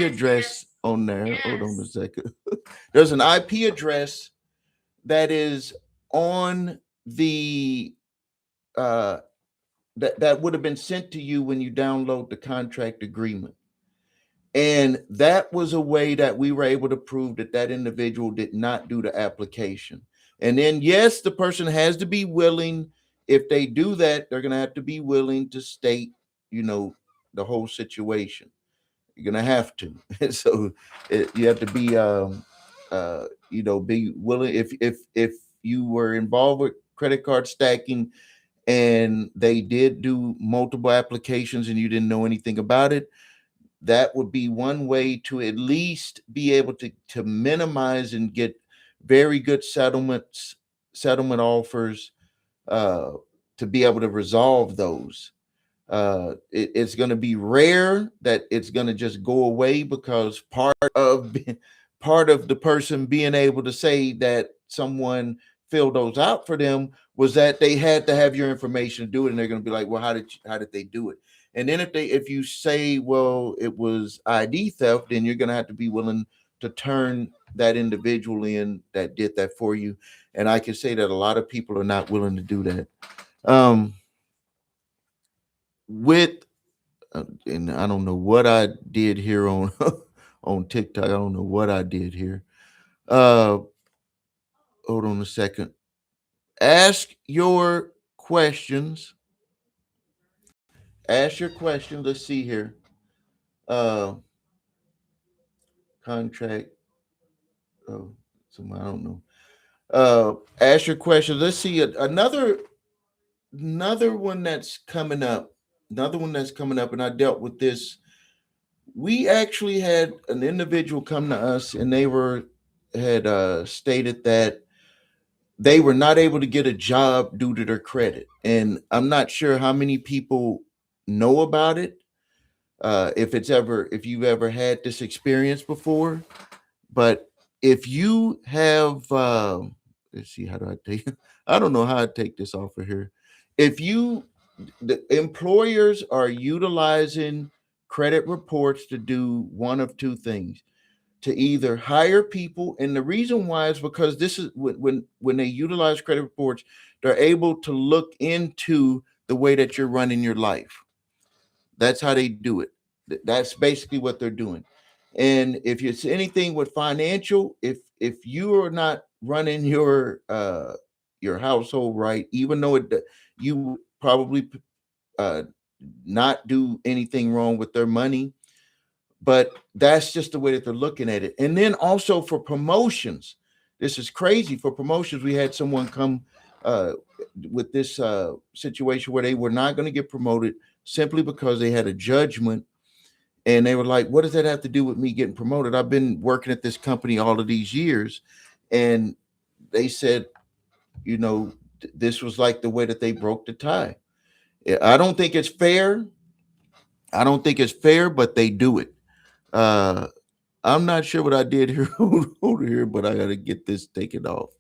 Speaker 1: address on there. Hold on a second. There's an IP address that is on the uh, that would have been sent to you when you download the contract agreement. And that was a way that we were able to prove that that individual did not do the application. And then, yes, the person has to be willing. If they do that, they're going to have to be willing to state, you know, the whole situation. You're going to have to. So you have to be, be willing. If you were involved with credit card stacking and they did do multiple applications and you didn't know anything about it, that would be one way to at least be able to minimize and get very good settlement offers, uh, to be able to resolve those. It's going to be rare that it's going to just go away, because part of the person being able to say that someone filled those out for them was that they had to have your information to do it, and they're going to be like, well, how did they do it? And then if you say, well, it was ID theft, then you're going to have to be willing to turn that individual in that did that for you. And I can say that a lot of people are not willing to do that. With And I don't know what I did here on on TikTok. I don't know what I did here. Uh, hold on a second. Ask your questions. Ask your questions. Let's see here. Uh, contract. Oh, I don't know. Ask your questions. Let's see another one that's coming up. Another one that's coming up, and I dealt with this. We actually had an individual come to us, and they were had stated that they were not able to get a job due to their credit, and I'm not sure how many people know about it. If you've ever had this experience before, but if you have, let's see, how do I take? I don't know how I take this off of here. If you, the employers are utilizing credit reports to do one of two things: to either hire people, and the reason why is because this is when they utilize credit reports, they're able to look into the way that you're running your life. That's how they do it. That's basically what they're doing. And if it's anything with financial, if you are not running your household right, even though you would probably uh not do anything wrong with their money, but that's just the way that they're looking at it. And then also for promotions, this is crazy. For promotions, we had someone come uh with this situation where they were not going to get promoted simply because they had a judgment, and they were like, what does that have to do with me getting promoted? I've been working at this company all of these years. And they said, you know, this was like the way that they broke the tie. I don't think it's fair. I don't think it's fair, but they do it. uh I'm not sure what I did here over here, but I gotta get this taken off.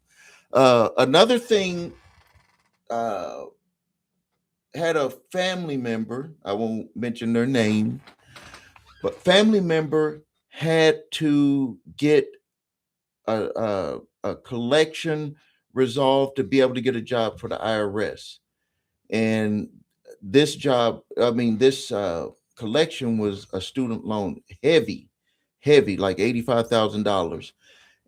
Speaker 1: Another thing, uh had a family member, I won't mention their name, but family member had to get a collection resolved to be able to get a job for the IRS. And this job, I mean, this collection was a student loan, heavy, like $85,000.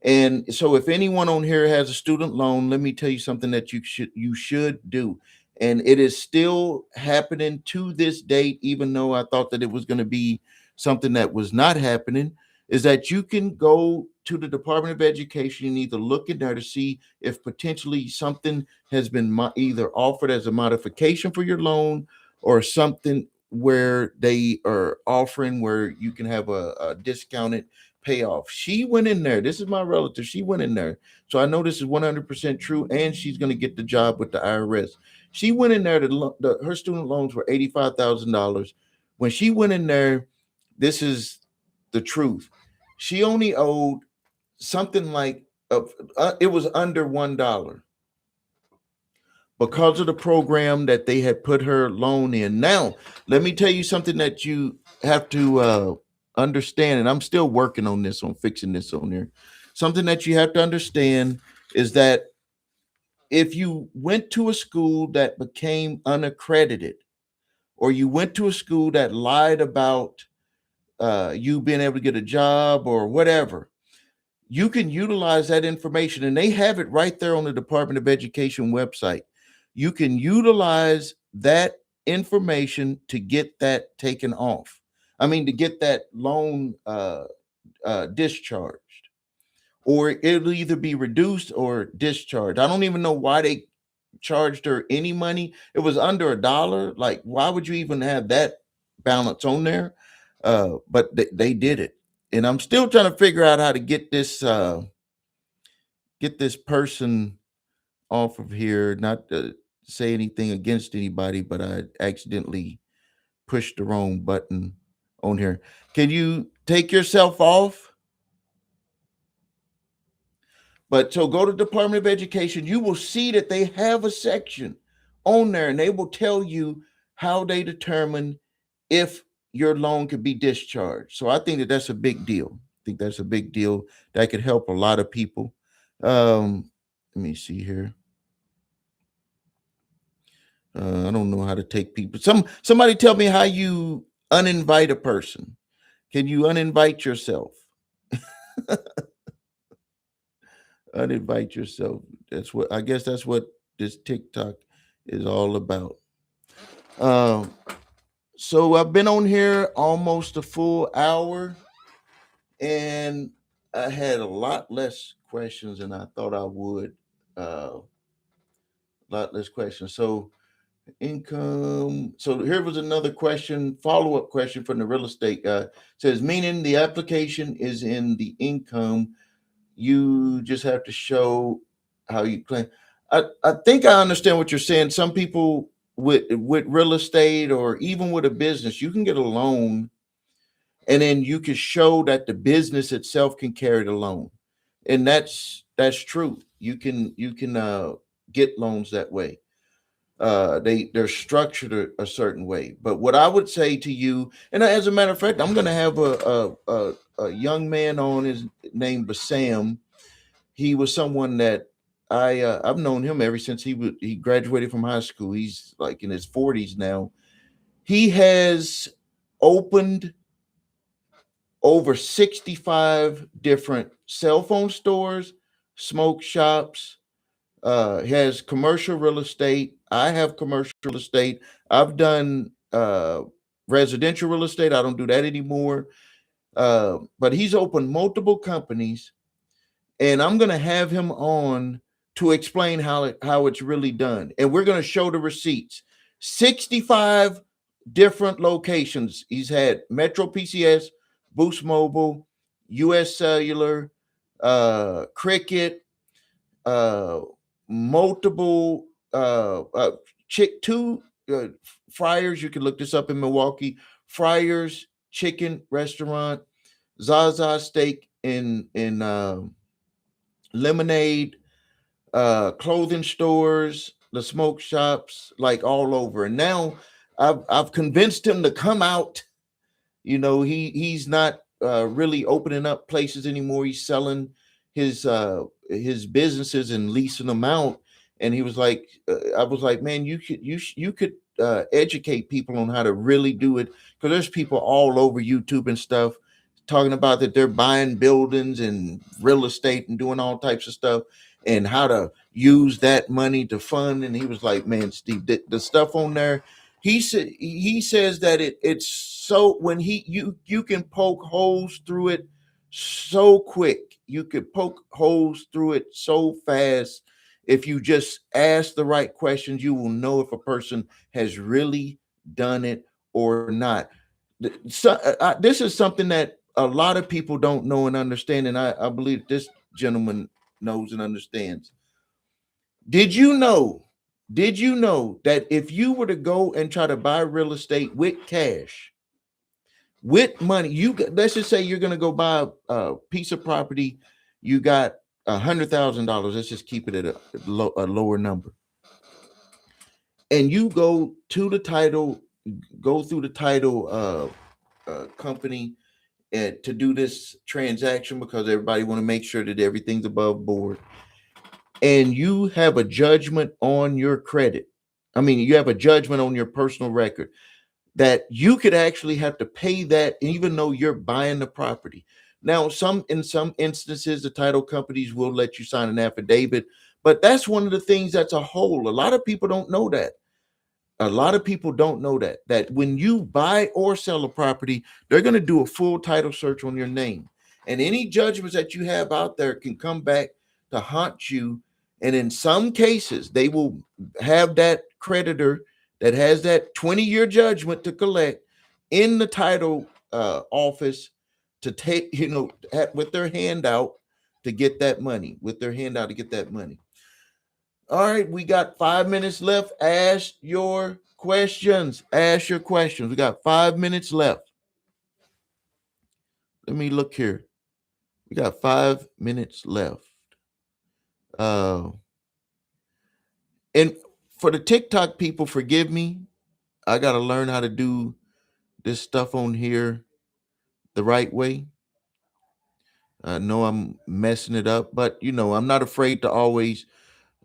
Speaker 1: And so if anyone on here has a student loan, let me tell you something that you should do. And it is still happening to this date, even though I thought that it was going to be something that was not happening, is that you can go to the Department of Education and either look in there to see if potentially something has been either offered as a modification for your loan, or something where they are offering where you can have a discounted payoff. She went in there. This is my relative. She went in there. So I know this is 100% true, and she's going to get the job with the IRS. She went in there. Her student loans were $85,000. When she went in there, this is the truth. She only owed something like, it was under $1 because of the program that they had put her loan in. Now, let me tell you something that you have to understand, and I'm still working on this, on fixing this on there. Something that you have to understand is that if you went to a school that became unaccredited, or you went to a school that lied about you being able to get a job or whatever, you can utilize that information, and they have it right there on the Department of Education website. You can utilize that information to get that taken off. I mean, to get that loan discharged, or it'll either be reduced or discharged. I don't even know why they charged her any money. It was under $1. Like, why would you even have that balance on there? But they did it, and I'm still trying to figure out how to get this person off of here. Not to say anything against anybody, but I accidentally pushed the wrong button on here. Can you take yourself off? But so go to Department of Education. You will see that they have a section on there, and they will tell you how they determine if your loan could be discharged. So I think that that's a big deal. I think that's a big deal that could help a lot of people. Let me see here. I don't know how to take people. Somebody tell me how you uninvite a person. Can you uninvite yourself? Uninvite yourself. That's what I guess that's what this TikTok is all about. Um, so I've been on here almost a full hour, and I had a lot less questions than I thought I would. A lot less questions. So income. So here was another question, follow-up question from the real estate guy. Says, meaning the application is in the income. You just have to show how you claim. I think I understand what you're saying. Some people with real estate or even with a business, you can get a loan and then you can show that the business itself can carry the loan. And that's true. You can get loans that way. They're structured a certain way. But what I would say to you, and as a matter of fact, I'm going to have a young man on. His name was Sam. He was someone that I've known him ever since he graduated from high school. He's like in his 40s now. He has opened over 65 different cell phone stores, smoke shops, has commercial real estate. I have commercial real estate. I've done residential real estate. I don't do that anymore. But he's opened multiple companies, and I'm going to have him on to explain how it's really done. And we're going to show the receipts. 65 different locations. He's had Metro PCS, Boost Mobile, US Cellular, Cricket, uh, multiple chick two Friars. You can look this up in Milwaukee. Friars Chicken Restaurant, Zaza Steak in Lemonade, clothing stores, the smoke shops, like all over. And now I've convinced him to come out. He's not really opening up places anymore. He's selling his businesses and leasing them out. And he was like, I was like, man, you could educate people on how to really do it, because there's people all over YouTube and stuff talking about that they're buying buildings and real estate and doing all types of stuff and how to use that money to fund. And he was like, man, Steve, the stuff on there, he says that it's so when you can poke holes through it so quick. You could poke holes through it so fast. If you just ask the right questions, you will know if a person has really done it or not. This is something that a lot of people don't know and understand, and I believe this gentleman knows and understands. Did you know? Did you know that if you were to go and try to buy real estate with cash, with money, let's just say you're going to go buy a piece of property, you got $100,000. Let's just keep it at a lower number, and you go through the title company to do this transaction, because everybody want to make sure that everything's above board, and you have a judgment on your credit. I mean, you have a judgment on your personal record that you could actually have to pay that even though you're buying the property. Now, in some instances, the title companies will let you sign an affidavit, but that's one of the things that's a whole. A lot of people don't know that. A lot of people don't know that when you buy or sell a property, they're going to do a full title search on your name, and any judgments that you have out there can come back to haunt you. And in some cases, they will have that creditor that has that 20-year judgment to collect in the title office to take, with their hand out to get that money, All right, we got 5 minutes left. Ask your questions. We got 5 minutes left. Let me look here. We got 5 minutes left. Uh, and for the TikTok people, forgive me. I got to learn how to do this stuff on here the right way. I know I'm messing it up, but I'm not afraid to always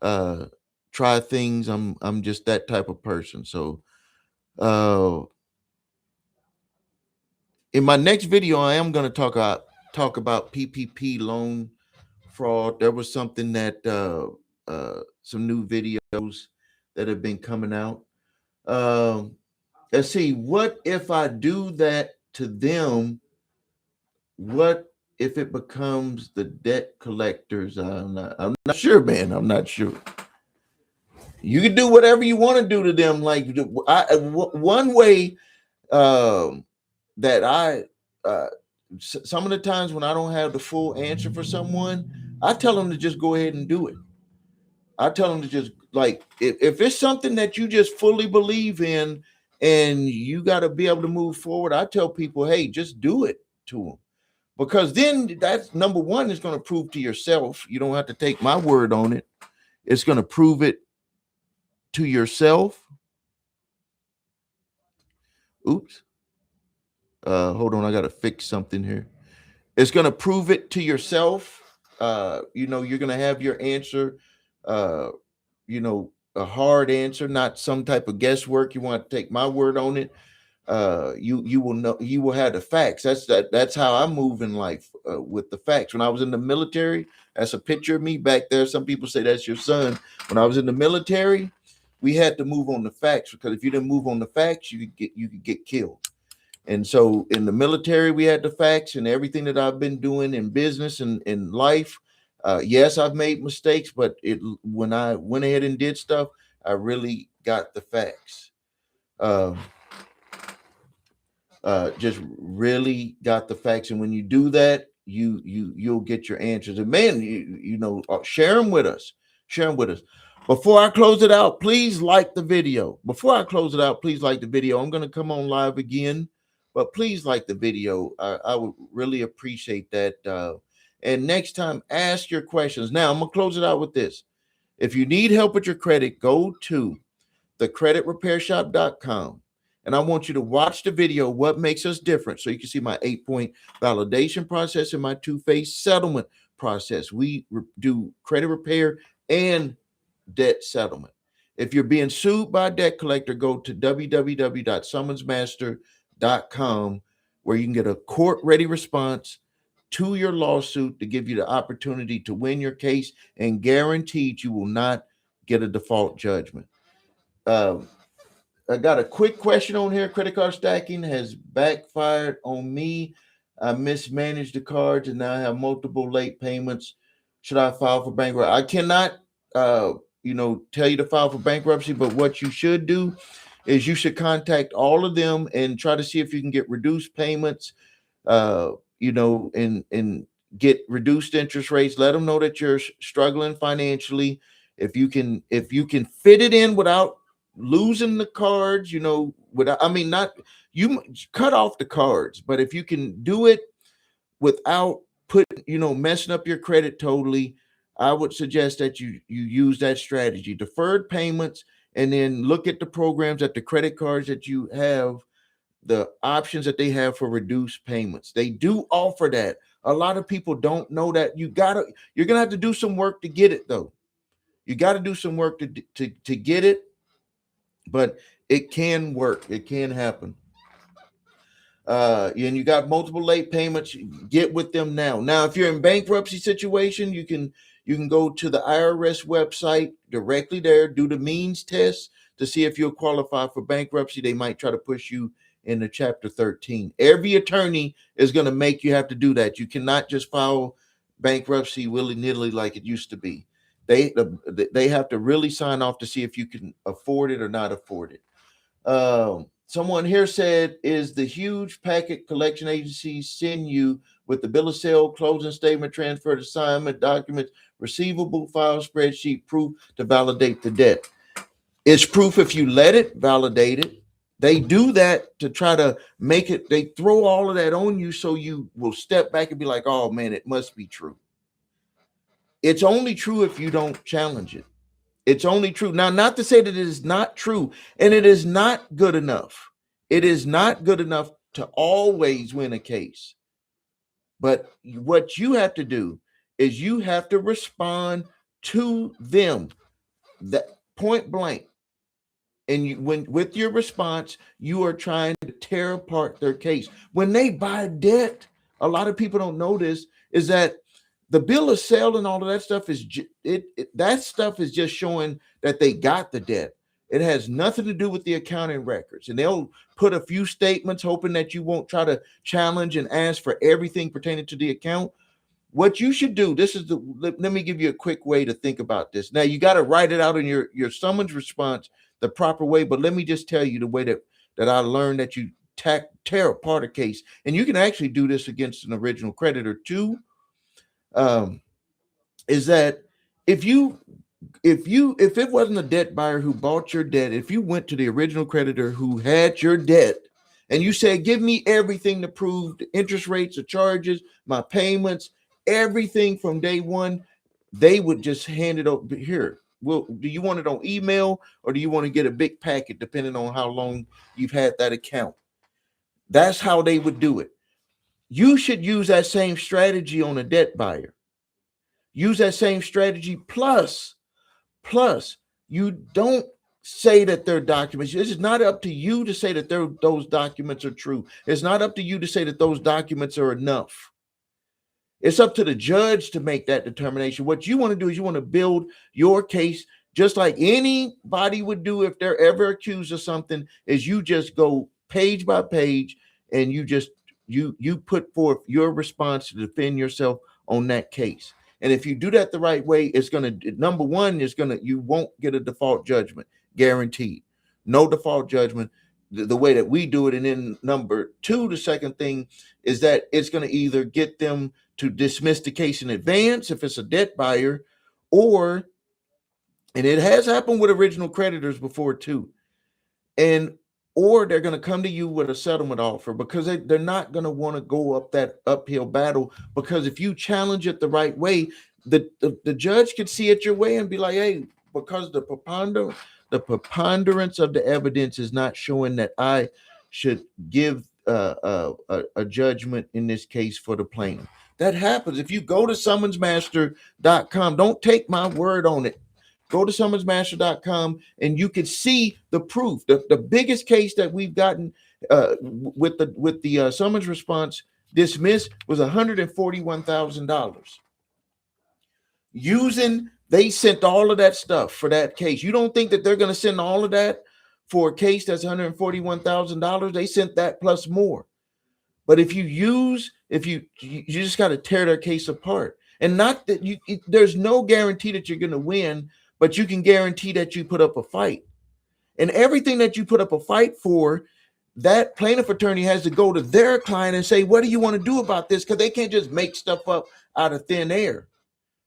Speaker 1: uh, try things. I'm just that type of person. So uh, in my next video, I am going to talk about talk about PPP loan fraud. There was something that some new videos that have been coming out. Um, let's see. What if I do that to them? What if it becomes the debt collectors? I'm not sure, man. I'm not sure. You can do whatever you want to do to them. Like one way um, that uh, some of the times when I don't have the full answer for someone, I tell them to just go ahead and do it. I tell them to just like if it's something that you just fully believe in and you got to be able to move forward. I tell people, hey, just do it to them because then that's number one. Is going to prove to yourself. You don't have to take my word on it. It's going to prove it to yourself. Oops. Hold on. I got to fix something here. It's going to prove it to yourself. You're going to have your answer. Uh, a hard answer, not some type of guesswork. You want to take my word on it. You will know. You will have the facts. That's how I move in life with the facts. When I was in the military, that's a picture of me back there. Some people say that's your son. When I was in the military, we had to move on the facts because if you didn't move on the facts, you could get killed. And so in the military, we had the facts and everything that I've been doing in business and in life. Yes, I've made mistakes, but when I went ahead and did stuff, I really got the facts. Um, just really got the facts, and when you do that, you'll get your answers. And man, share them with us. Share them with us. Before I close it out, please like the video. Before I close it out, please like the video. I'm going to come on live again, but please like the video. I would really appreciate that. And next time, ask your questions. Now, I'm going to close it out with this. If you need help with your credit, go to thecreditrepairshop.com. And I want you to watch the video, What Makes Us Different, so you can see my 8-point validation process and my two-phase settlement process. We do credit repair and debt settlement. If you're being sued by a debt collector, go to www.summonsmaster.com where you can get a court-ready response to your lawsuit to give you the opportunity to win your case and guaranteed you will not get a default judgment. I got a quick question on here. Credit card stacking has backfired on me. I mismanaged the cards and now I have multiple late payments. Should I file for bankruptcy? I cannot, tell you to file for bankruptcy, but what you should do is you should contact all of them and try to see if you can get reduced payments, and get reduced interest rates. Let them know that you're struggling financially. If you can fit it in without losing the cards, not you cut off the cards, but if you can do it without messing up your credit totally, I would suggest that you use that strategy, deferred payments, and then look at the programs at the credit cards that you have, the options that they have for reduced payments. They do offer that. A lot of people don't know that. You're gonna have to do some work to get it though. You got to do some work to get it, but it can work. It can happen. And you got multiple late payments. Get with them now. Now, if you're in bankruptcy situation, you can go to the IRS website directly there, do the means test to see if you'll qualify for bankruptcy. They might try to push you into Chapter 13. Every attorney is going to make you have to do that. You cannot just file bankruptcy willy-nilly like it used to be. They have to really sign off to see if you can afford it or not afford it. Someone here said, is the huge packet collection agency send you with the bill of sale, closing statement, transfer assignment, documents, receivable file, spreadsheet, proof to validate the debt? It's proof if you let it validate it. They do that to try to make it, they throw all of that on you so you will step back and be like, oh man, it must be true. It's only true if you don't challenge it. It's only true. Now, not to say that it is not true, and it is not good enough. It is not good enough to always win a case. But what you have to do is you have to respond to them, that point blank. And with your response, you are trying to tear apart their case. When they buy debt, a lot of people don't know this, is that the bill of sale and all of that stuff is that stuff is just showing that they got the debt. It has nothing to do with the accounting records, and they'll put a few statements hoping that you won't try to challenge and ask for everything pertaining to the account. What you should do, this is the let me give you a quick way to think about this. Now you got to write it out in your summons response the proper way, but let me just tell you the way that I learned that you tear apart a case, and you can actually do this against an original creditor too. Um, is that if you if it wasn't a debt buyer who bought your debt, if you went to the original creditor who had your debt and you said, give me everything to prove the interest rates, the charges, my payments, everything from day one, they would just hand it over here. Well, do you want it on email or do you want to get a big packet depending on how long you've had that account? That's how they would do it. You should use that same strategy on a debt buyer. Use that same strategy plus you don't say that they're documents. This is not up to you to say that those documents are true. It's not up to you to say that those documents are enough. It's up to the judge to make that determination. What you want to do is you want to build your case just like anybody would do if they're ever accused of something, is you just go page by page and you put forth your response to defend yourself on that case. And if you do that the right way, it's going to, number one, you won't get a default judgment, guaranteed. No default judgment the way that we do it. And then number two, the second thing is that it's going to either get them to dismiss the case in advance if it's a debt buyer, or, and it has happened with original creditors before too, and or they're going to come to you with a settlement offer because they're not going to want to go up that uphill battle, because if you challenge it the right way, the judge could see it your way and be like, hey, because the preponderance of the evidence is not showing that I should give a judgment in this case for the plaintiff. That happens. If you go to summonsmaster.com, don't take my word on it. Go to summonsmaster.com and you can see the proof. The biggest case that we've gotten with the summons response dismissed was $141,000. They sent all of that stuff for that case. You don't think that they're going to send all of that for a case that's $141,000? They sent that plus more. But if you just got to tear their case apart, and not that there's no guarantee that you're going to win, but you can guarantee that you put up a fight. And everything that you put up a fight for, that plaintiff attorney has to go to their client and say, what do you want to do about this? Because they can't just make stuff up out of thin air.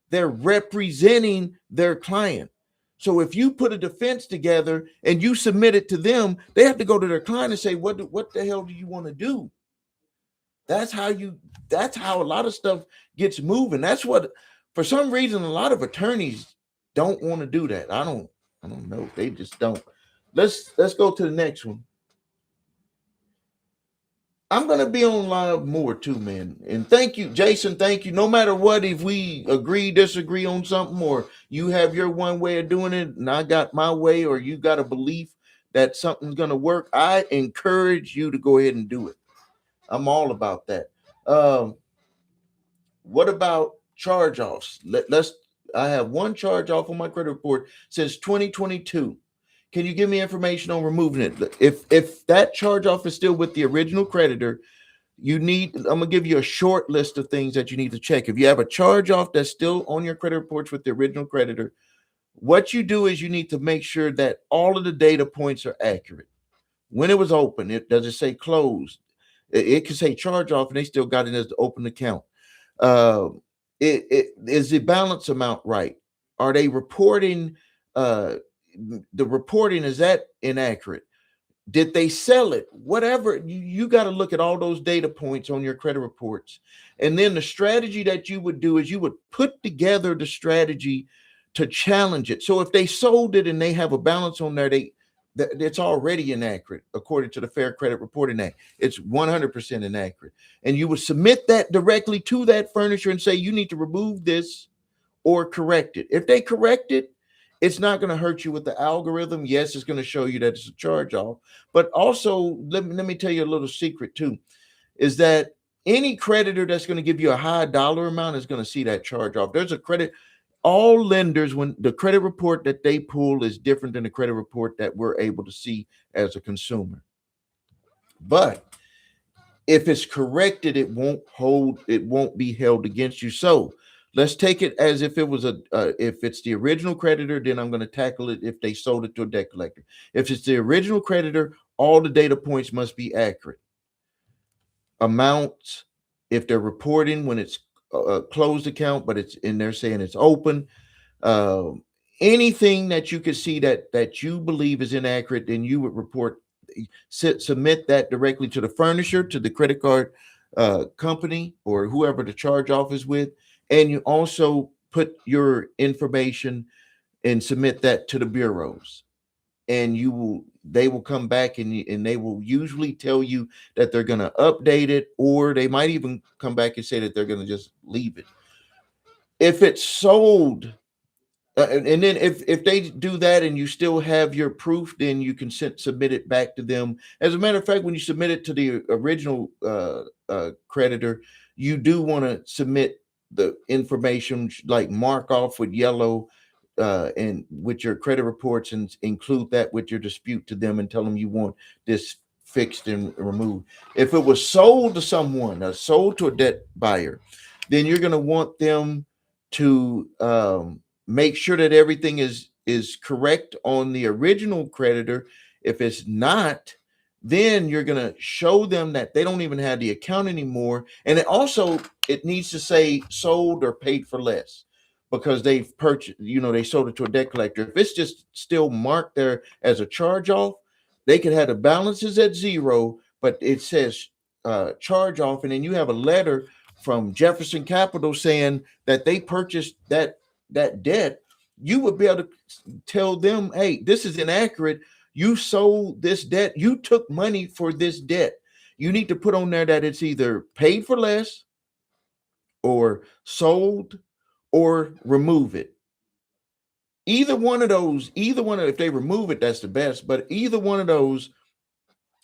Speaker 1: They're representing their client. So if you put a defense together and you submit it to them, they have to go to their client and say, what the hell do you want to do? That's how a lot of stuff gets moving. That's what, for some reason, a lot of attorneys don't want to do that. I don't know. They just don't. Let's go to the next one. I'm going to be on live more too, man. And thank you, Jason. Thank you. No matter what, if we disagree on something, or you have your one way of doing it and I got my way, or you got a belief that something's going to work, I encourage you to go ahead and do it. I'm all about that. What about charge-offs? I have one charge-off on my credit report since 2022. Can you give me information on removing it? If that charge-off is still with the original creditor, I'm gonna give you a short list of things that you need to check. If you have a charge-off that's still on your credit reports with the original creditor, what you do is you need to make sure that all of the data points are accurate. When it was open, does it say closed? It can say charge-off and they still got it as the open account. Is the balance amount right? Are they reporting? The reporting, is that inaccurate? Did they sell it? Whatever, you got to look at all those data points on your credit reports. And then the strategy that you would do is you would put together the strategy to challenge it. So if they sold it and they have a balance on there, it's already inaccurate according to the Fair Credit Reporting Act. It's 100% inaccurate. And you would submit that directly to that furnisher and say, you need to remove this or correct it. If they correct it, it's not going to hurt you with the algorithm. Yes, it's going to show you that it's a charge off. But also, let me tell you a little secret too, is that Any creditor that's going to give you a high dollar amount is going to see that charge off. There's a credit. All lenders, when the credit report that they pull is different than the credit report that we're able to see as a consumer. But if it's corrected, it won't be held against you. So let's take it as if it was if it's the original creditor, then I'm going to tackle it if they sold it to a debt collector. If it's the original creditor, all the data points must be accurate. Amounts, if they're reporting when it's a closed account, but it's in there saying it's open, um, anything that you could see that you believe is inaccurate, then you would report, submit that directly to the furnisher, to the credit card company, or whoever the charge off is with, and you also put your information and submit that to the bureaus, and they will come back, and they will usually tell you that they're going to update it, or they might even come back and say that they're going to just leave it. If it's sold, and then if they do that and you still have your proof, then you can submit it back to them. As a matter of fact, when you submit it to the original creditor, you do want to submit the information, like mark off with yellow, and with your credit reports, and include that with your dispute to them, and tell them you want this fixed and removed. If it was sold to someone, sold to a debt buyer, then you're going to want them to make sure that everything is correct on the original creditor. If it's not, then you're going to show them that they don't even have the account anymore, and it needs to say sold or paid for less, because they've purchased, they sold it to a debt collector. If it's just still marked there as a charge off, they could have the balances at zero, but it says charge off, and then you have a letter from Jefferson Capital saying that they purchased that debt. You would be able to tell them, hey, this is inaccurate. You sold this debt. You took money for this debt. You need to put on there that it's either paid for less, or sold, or remove it. If they remove it, that's the best. But either one of those,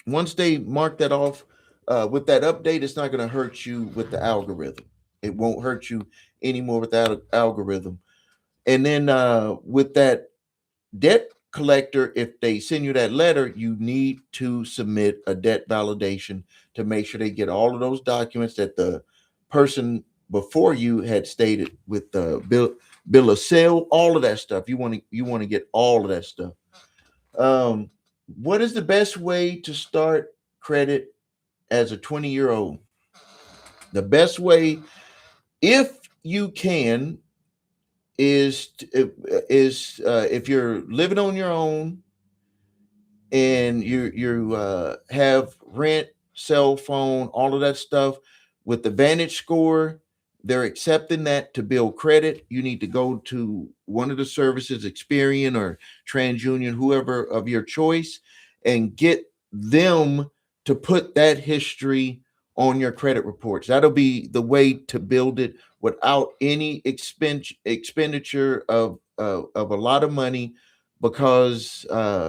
Speaker 1: once they mark that off with that update, it's not going to hurt you with the algorithm. It won't hurt you anymore without an algorithm. And then with that debt collector, if they send you that letter, you need to submit a debt validation to make sure they get all of those documents that the person before you had stated, with the bill of sale, all of that stuff. You want to get all of that stuff. Um, what is the best way to start credit as a 20-year-old? The best way, if you can, is if you're living on your own, and you have rent, cell phone, all of that stuff, with the Vantage score, they're accepting that to build credit. You need to go to one of the services, Experian or TransUnion, whoever of your choice, and get them to put that history on your credit reports. That'll be the way to build it without any expenditure of a lot of money, because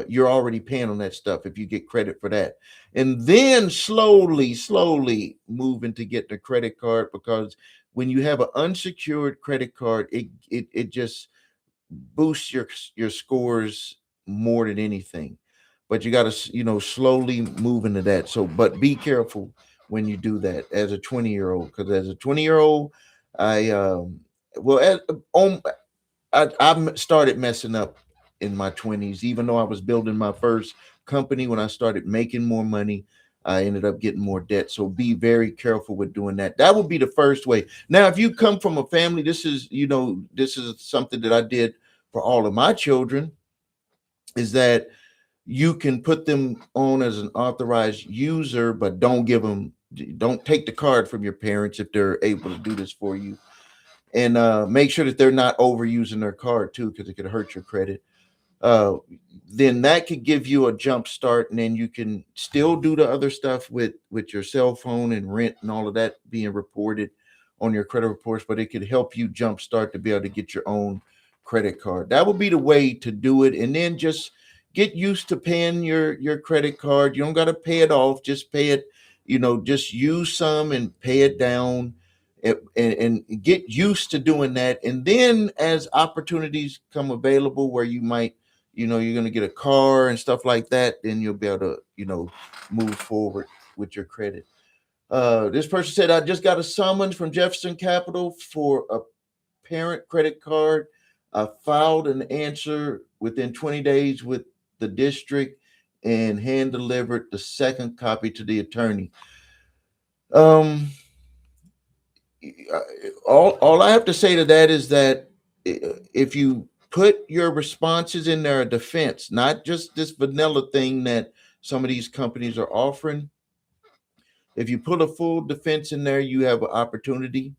Speaker 1: you're already paying on that stuff if you get credit for that. And then slowly move into getting a credit card, because when you have an unsecured credit card, it just boosts your scores more than anything. But you got to, slowly move into that. So, but be careful when you do that as a 20-year-old, because as a 20-year-old, I well, on I started messing up in my 20s, even though I was building my first company. When I started making more money, I ended up getting more debt. So be very careful with doing that. That would be the first way. Now, if you come from a family, this is something that I did for all of my children, is that you can put them on as an authorized user, but don't take the card from your parents if they're able to do this for you. And make sure that they're not overusing their card too, because it could hurt your credit. uh, then that could give you a jump start, and then you can still do the other stuff with your cell phone and rent and all of that being reported on your credit reports. But it could help you jump start to be able to get your own credit card. That would be the way to do it. And then just get used to paying your credit card. You don't got to pay it off, just pay it, just use some and pay it down, and get used to doing that. And then as opportunities come available where you might, you're going to get a car and stuff like that, then you'll be able to, move forward with your credit. This person said, I just got a summons from Jefferson Capital for a parent credit card. I filed an answer within 20 days with the district and hand delivered the second copy to the attorney. Um, all I have to say to that is that if you put your responses in there a defense, not just this vanilla thing that some of these companies are offering, if you put a full defense in there, you have an opportunity.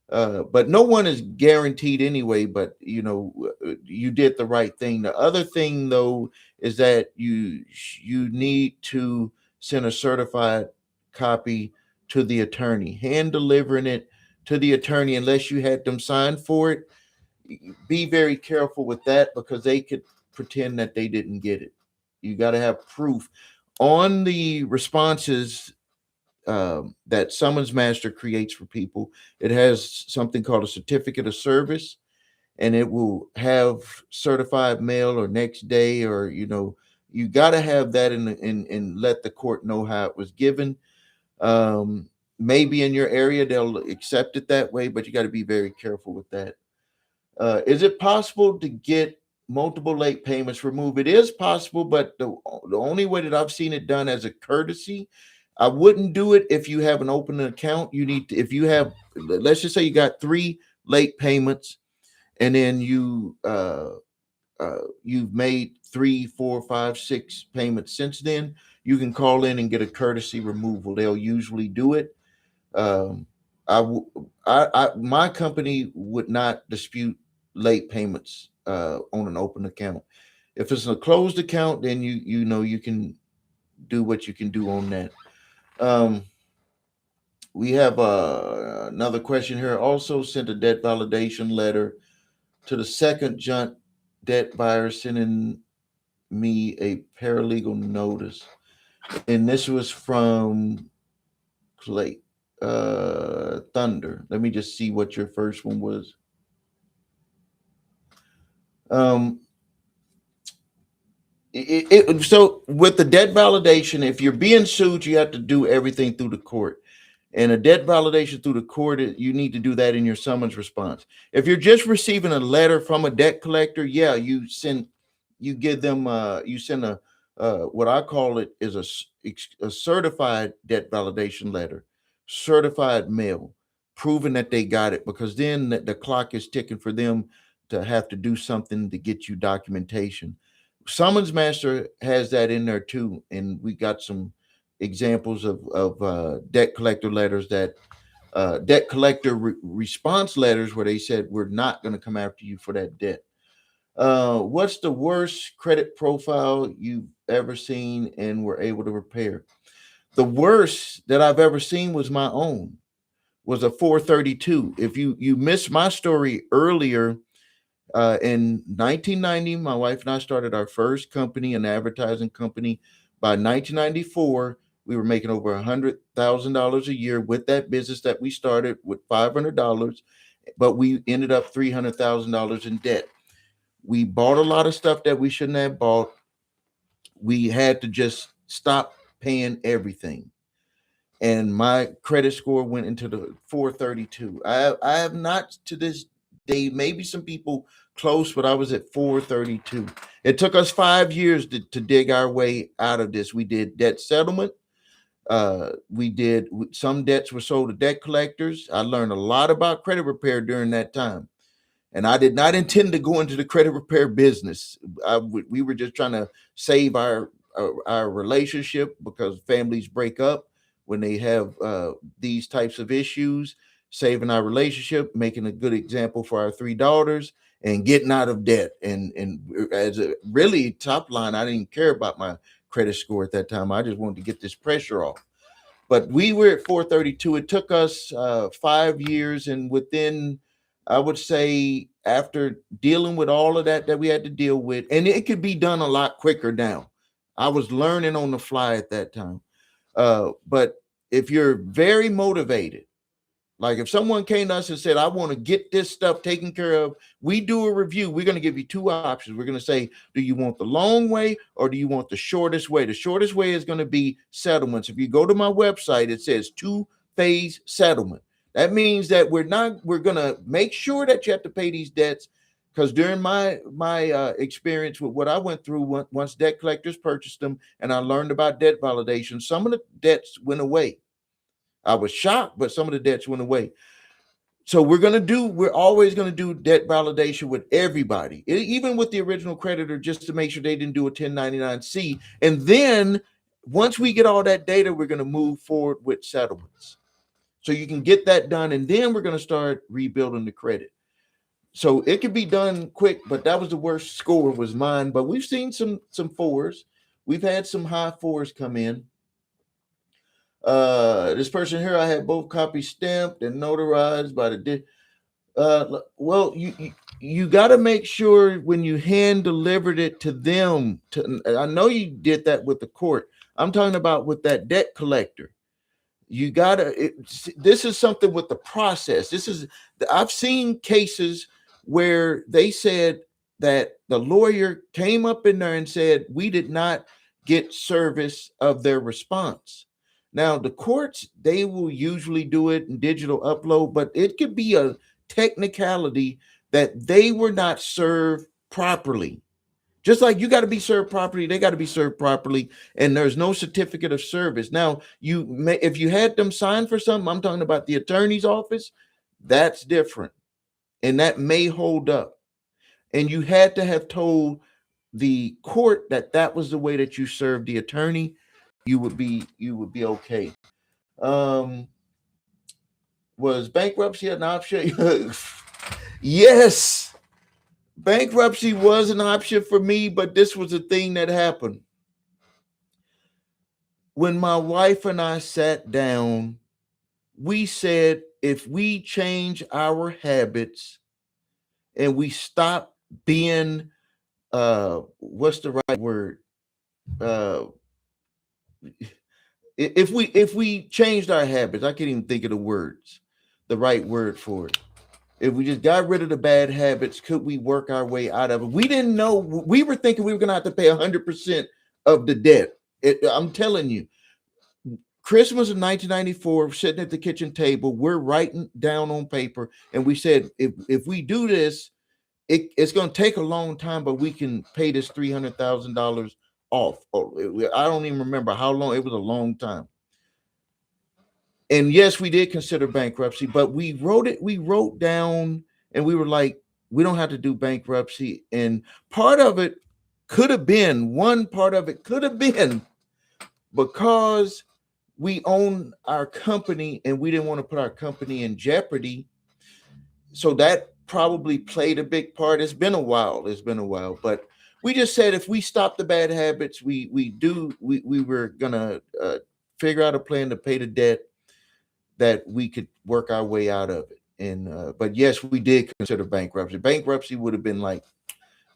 Speaker 1: But no one is guaranteed anyway. But you did the right thing. The other thing, though, is that you need to send a certified copy to the attorney. Hand delivering it to the attorney, unless you had them sign for it. Be very careful with that, because they could pretend that they didn't get it. You got to have proof on the responses that Summons Master creates for people. It has something called a certificate of service, and it will have certified mail or next day, or you got to have that and let the court know how it was given. Maybe in your area they'll accept it that way, but you got to be very careful with that. Is it possible to get multiple late payments removed? It is possible, but the only way that I've seen it done as a courtesy, I wouldn't do it if you have an open account. You need to, if you have, let's just say you got 3 late payments, and then you've made 3, 4, 5, 6 payments since then. You can call in and get a courtesy removal. They'll usually do it. Um, my company would not dispute late payments on an open account. If it's a closed account, then you can do what you can do on that. Um, we have another question here. Also sent a debt validation letter to the second junk debt buyer, sending me a paralegal notice, and this was from Clay Thunder. Let me just see what your first one was. Um, so with the debt validation, if you're being sued, you have to do everything through the court. And a debt validation through the court, you need to do that in your summons response. If you're just receiving a letter from a debt collector, yeah, you give them, you send a, what I call it is a certified debt validation letter, certified mail, proving that they got it, because then the clock is ticking for them to have to do something to get you documentation. Summons Master has that in there too, and we got some examples of debt collector letters, that debt collector response letters, where they said we're not going to come after you for that debt. What's the worst credit profile you've ever seen and were able to repair? The worst that I've ever seen was my own, was a 432. If you missed my story earlier, in 1990, my wife and I started our first company, an advertising company. By 1994, we were making over $100,000 a year with that business that we started with $500, but we ended up $300,000 in debt. We bought a lot of stuff that we shouldn't have bought. We had to just stop paying everything, and my credit score went into the 432. I have not to this day, maybe some people close, but I was at 432. It took us 5 years to dig our way out of this. We did debt settlement. We did some debts were sold to debt collectors. I learned a lot about credit repair during that time. And I did not intend to go into the credit repair business. We were just trying to save our relationship, because families break up when they have these types of issues. Saving our relationship, making a good example for our 3 daughters, and getting out of debt. And as a really top line, I didn't care about my credit score at that time. I just wanted to get this pressure off. But we were at 432. It took us 5 years, and within, I would say, after dealing with all of that we had to deal with, and it could be done a lot quicker now. I was learning on the fly at that time. But if you're very motivated, like if someone came to us and said, I want to get this stuff taken care of, we do a review. We're going to give you two options. We're going to say, do you want the long way or do you want the shortest way? The shortest way is going to be settlements. If you go to my website, it says two-phase settlement. That means that we're going to make sure that you have to pay these debts, because during my experience with what I went through once debt collectors purchased them and I learned about debt validation, some of the debts went away. I was shocked, but some of the debts went away. So we're always going to do debt validation with everybody, even with the original creditor, just to make sure they didn't do a 1099-C. And then once we get all that data, we're going to move forward with settlements. So you can get that done, and then we're going to start rebuilding the credit. So it could be done quick, but that was the worst score was mine. But we've seen some fours. We've had some high fours come in. This person here, I had both copies stamped and notarized by the well, you got to make sure when you hand delivered it to them. I know you did that with the court. I'm talking about with that debt collector. You gotta. This is something with the process. I've seen cases where they said that the lawyer came up in there and said we did not get service of their response. Now, the courts, they will usually do it in digital upload, but it could be a technicality that they were not served properly. Just like you got to be served properly, they got to be served properly, and there's no certificate of service. Now, if you had them sign for something, I'm talking about the attorney's office, that's different, and that may hold up. And you had to have told the court that was the way that you served the attorney. You would be okay. Was bankruptcy an option? Yes, bankruptcy was an option for me, but this was a thing that happened. When my wife and I sat down, we said if we change our habits and we stop being what's the right word? If we changed our habits, I can't even think of the right word for it. If we just got rid of the bad habits, could we work our way out of it? We didn't know. We were thinking we were going to have to pay 100% of the debt. I'm telling you, Christmas of 1994, sitting at the kitchen table, we're writing down on paper, and we said, if we do this, it's going to take a long time, but we can pay this $300,000 off. I don't even remember how long. It was a long time. And yes, we did consider bankruptcy, but we wrote down, and we were like, we don't have to do bankruptcy. And part of it could have been because we own our company and we didn't want to put our company in jeopardy. So that probably played a big part. It's been a while, but we just said if we stop the bad habits, we were gonna figure out a plan to pay the debt, that we could work our way out of it. And but yes, we did consider bankruptcy. Bankruptcy would have been like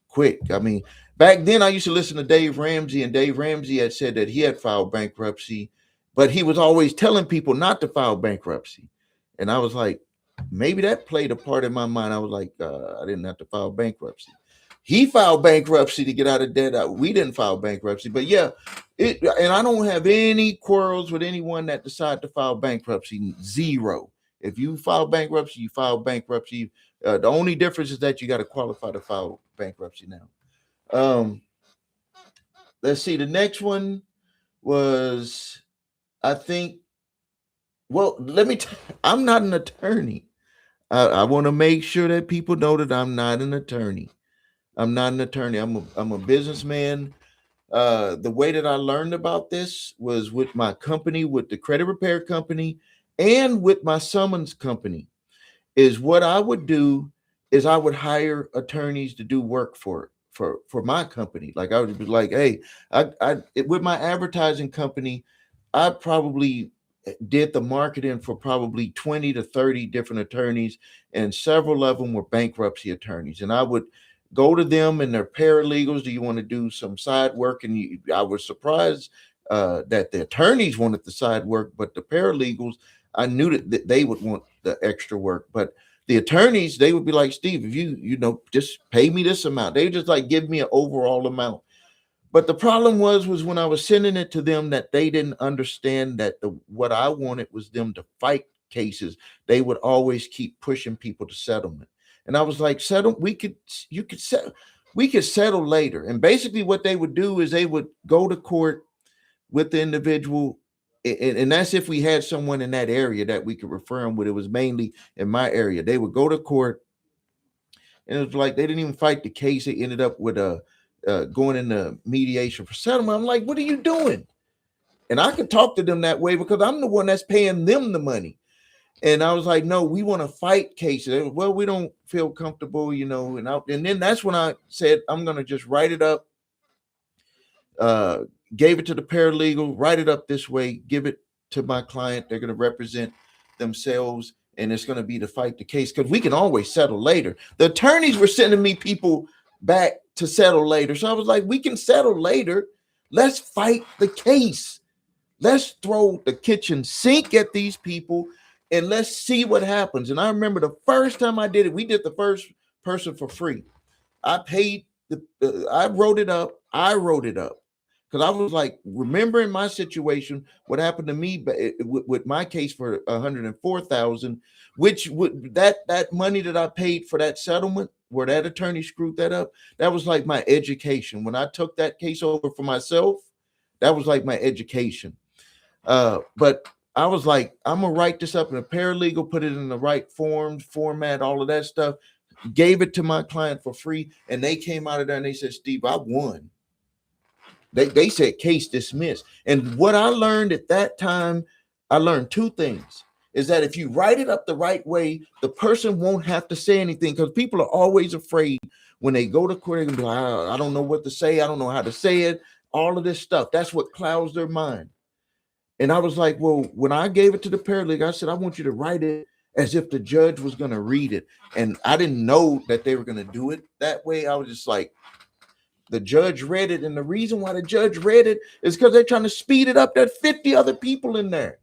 Speaker 1: quick. I mean, back then I used to listen to Dave Ramsey, and Dave Ramsey had said that he had filed bankruptcy, but he was always telling people not to file bankruptcy. And I was like, maybe that played a part in my mind. I was like, I didn't have to file bankruptcy. He filed bankruptcy to get out of debt. We didn't file bankruptcy, but yeah, and I don't have any quarrels with anyone that decided to file bankruptcy. Zero. If you file bankruptcy, you file bankruptcy. The only difference is that you got to qualify to file bankruptcy now. Let's see. The next one was, I think. Well, I'm not an attorney. I want to make sure that people know that I'm not an attorney. I'm not an attorney. I'm a businessman. The way that I learned about this was with my company, with the credit repair company, and with my summons company. Is what I would do is I would hire attorneys to do work for my company. Like I would be like, hey, with my advertising company, I probably did the marketing for probably 20 to 30 different attorneys, and several of them were bankruptcy attorneys. And I would go to them and their paralegals. Do you want to do some side work? And I was surprised that the attorneys wanted the side work, but the paralegals, I knew that they would want the extra work. But the attorneys, they would be like, Steve, if just pay me this amount. They just like give me an overall amount. But the problem was when I was sending it to them that they didn't understand that the what I wanted was them to fight cases. They would always keep pushing people to settlement. And I was like, settle, you could settle, we could settle later. And basically what they would do is they would go to court with the individual. And that's if we had someone in that area that we could refer them with. It was mainly in my area. They would go to court, and it was like they didn't even fight the case. They ended up with a going into mediation for settlement. I'm like, what are you doing? And I could talk to them that way because I'm the one that's paying them the money. And I was like, no, we want to fight cases. Well, we don't feel comfortable, and then that's when I said, I'm going to just write it up. Uh, Gave it to the paralegal, write it up this way, give it to my client. They're going to represent themselves, and it's going to be to fight the case because we can always settle later. The attorneys were sending me people back to settle later. So I was like, we can settle later. Let's fight the case. Let's throw the kitchen sink at these people and let's see what happens. And I remember the first time I did it, we did the first person for free. I paid I wrote it up. Because I was like, remembering my situation, what happened to me with my case for 104,000, which would that money that I paid for that settlement, where that attorney screwed that up, that was like my education. When I took that case over for myself, that was like my education. But I was like, I'm gonna write this up in a paralegal, put it in the right format, all of that stuff. Gave it to my client for free, and they came out of there and they said, Steve, I won. They said case dismissed. And what I learned at that time, I learned two things. Is that if you write it up the right way, the person won't have to say anything, because people are always afraid when they go to court. They can be like, I don't know what to say. I don't know how to say it. All of this stuff. That's what clouds their mind. And I was like, well, when I gave it to the paralegal, I said, I want you to write it as if the judge was going to read it. And I didn't know that they were going to do it that way. I was just like, the judge read it. And the reason why the judge read it is because they're trying to speed it up. There's 50 other people in there.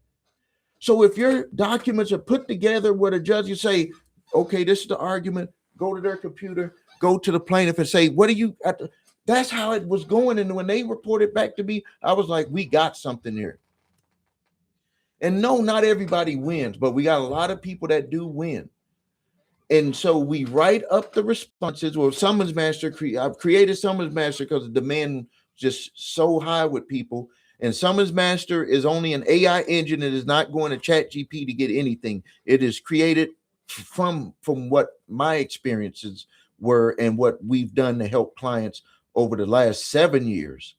Speaker 1: So if your documents are put together where the judge can say, okay, this is the argument, go to their computer, go to the plaintiff and say, what are you at the, that's how it was going. And when they reported back to me, I was like, we got something here. And no, not everybody wins, but we got a lot of people that do win. And so we write up the responses. Well, Summons Master, I've created Summons Master because the demand just so high with people. And Summons Master is only an AI engine. It is not going to ChatGPT to get anything. It is created from what my experiences were and what we've done to help clients over the last 7 years.